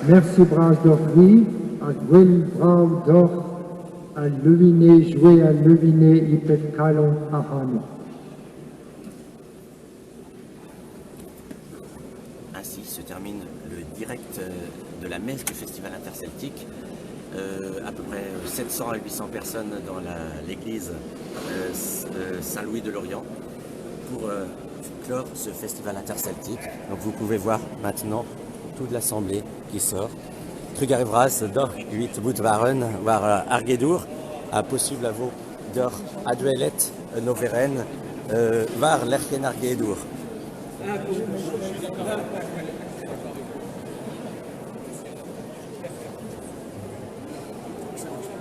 Merci Brasdorfri, à Gwen Braudor, à Leviné, joué à Leviné, Ipet Kalon, à Hano. Ainsi se termine le direct de la messe du Festival interceltique. À peu près 700 à 800 personnes dans l'église Saint-Louis de Lorient pour clore ce festival interceltique. Donc vous pouvez voir maintenant toute l'assemblée qui sort. Trugarivras door 8 bout waren waar Argedour a possible avo door aduelet noveren waar lerchen Argedour.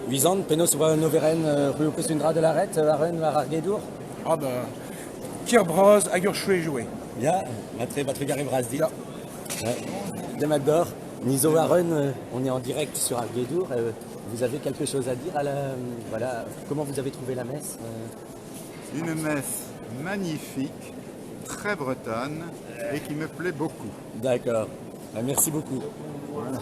Huizan, penos wa noveren rue Kusundra de l'arrête, waren waar Argedour. Ah ben, Kirbraz, Agurchoué joué. Bien, va Trugarivras dit. Demador, Niso Aaron, on est en direct sur Arguedour. Vous avez quelque chose à dire voilà, comment vous avez trouvé la messe Une messe magnifique, très bretonne et qui me plaît beaucoup. D'accord, merci beaucoup. Voilà.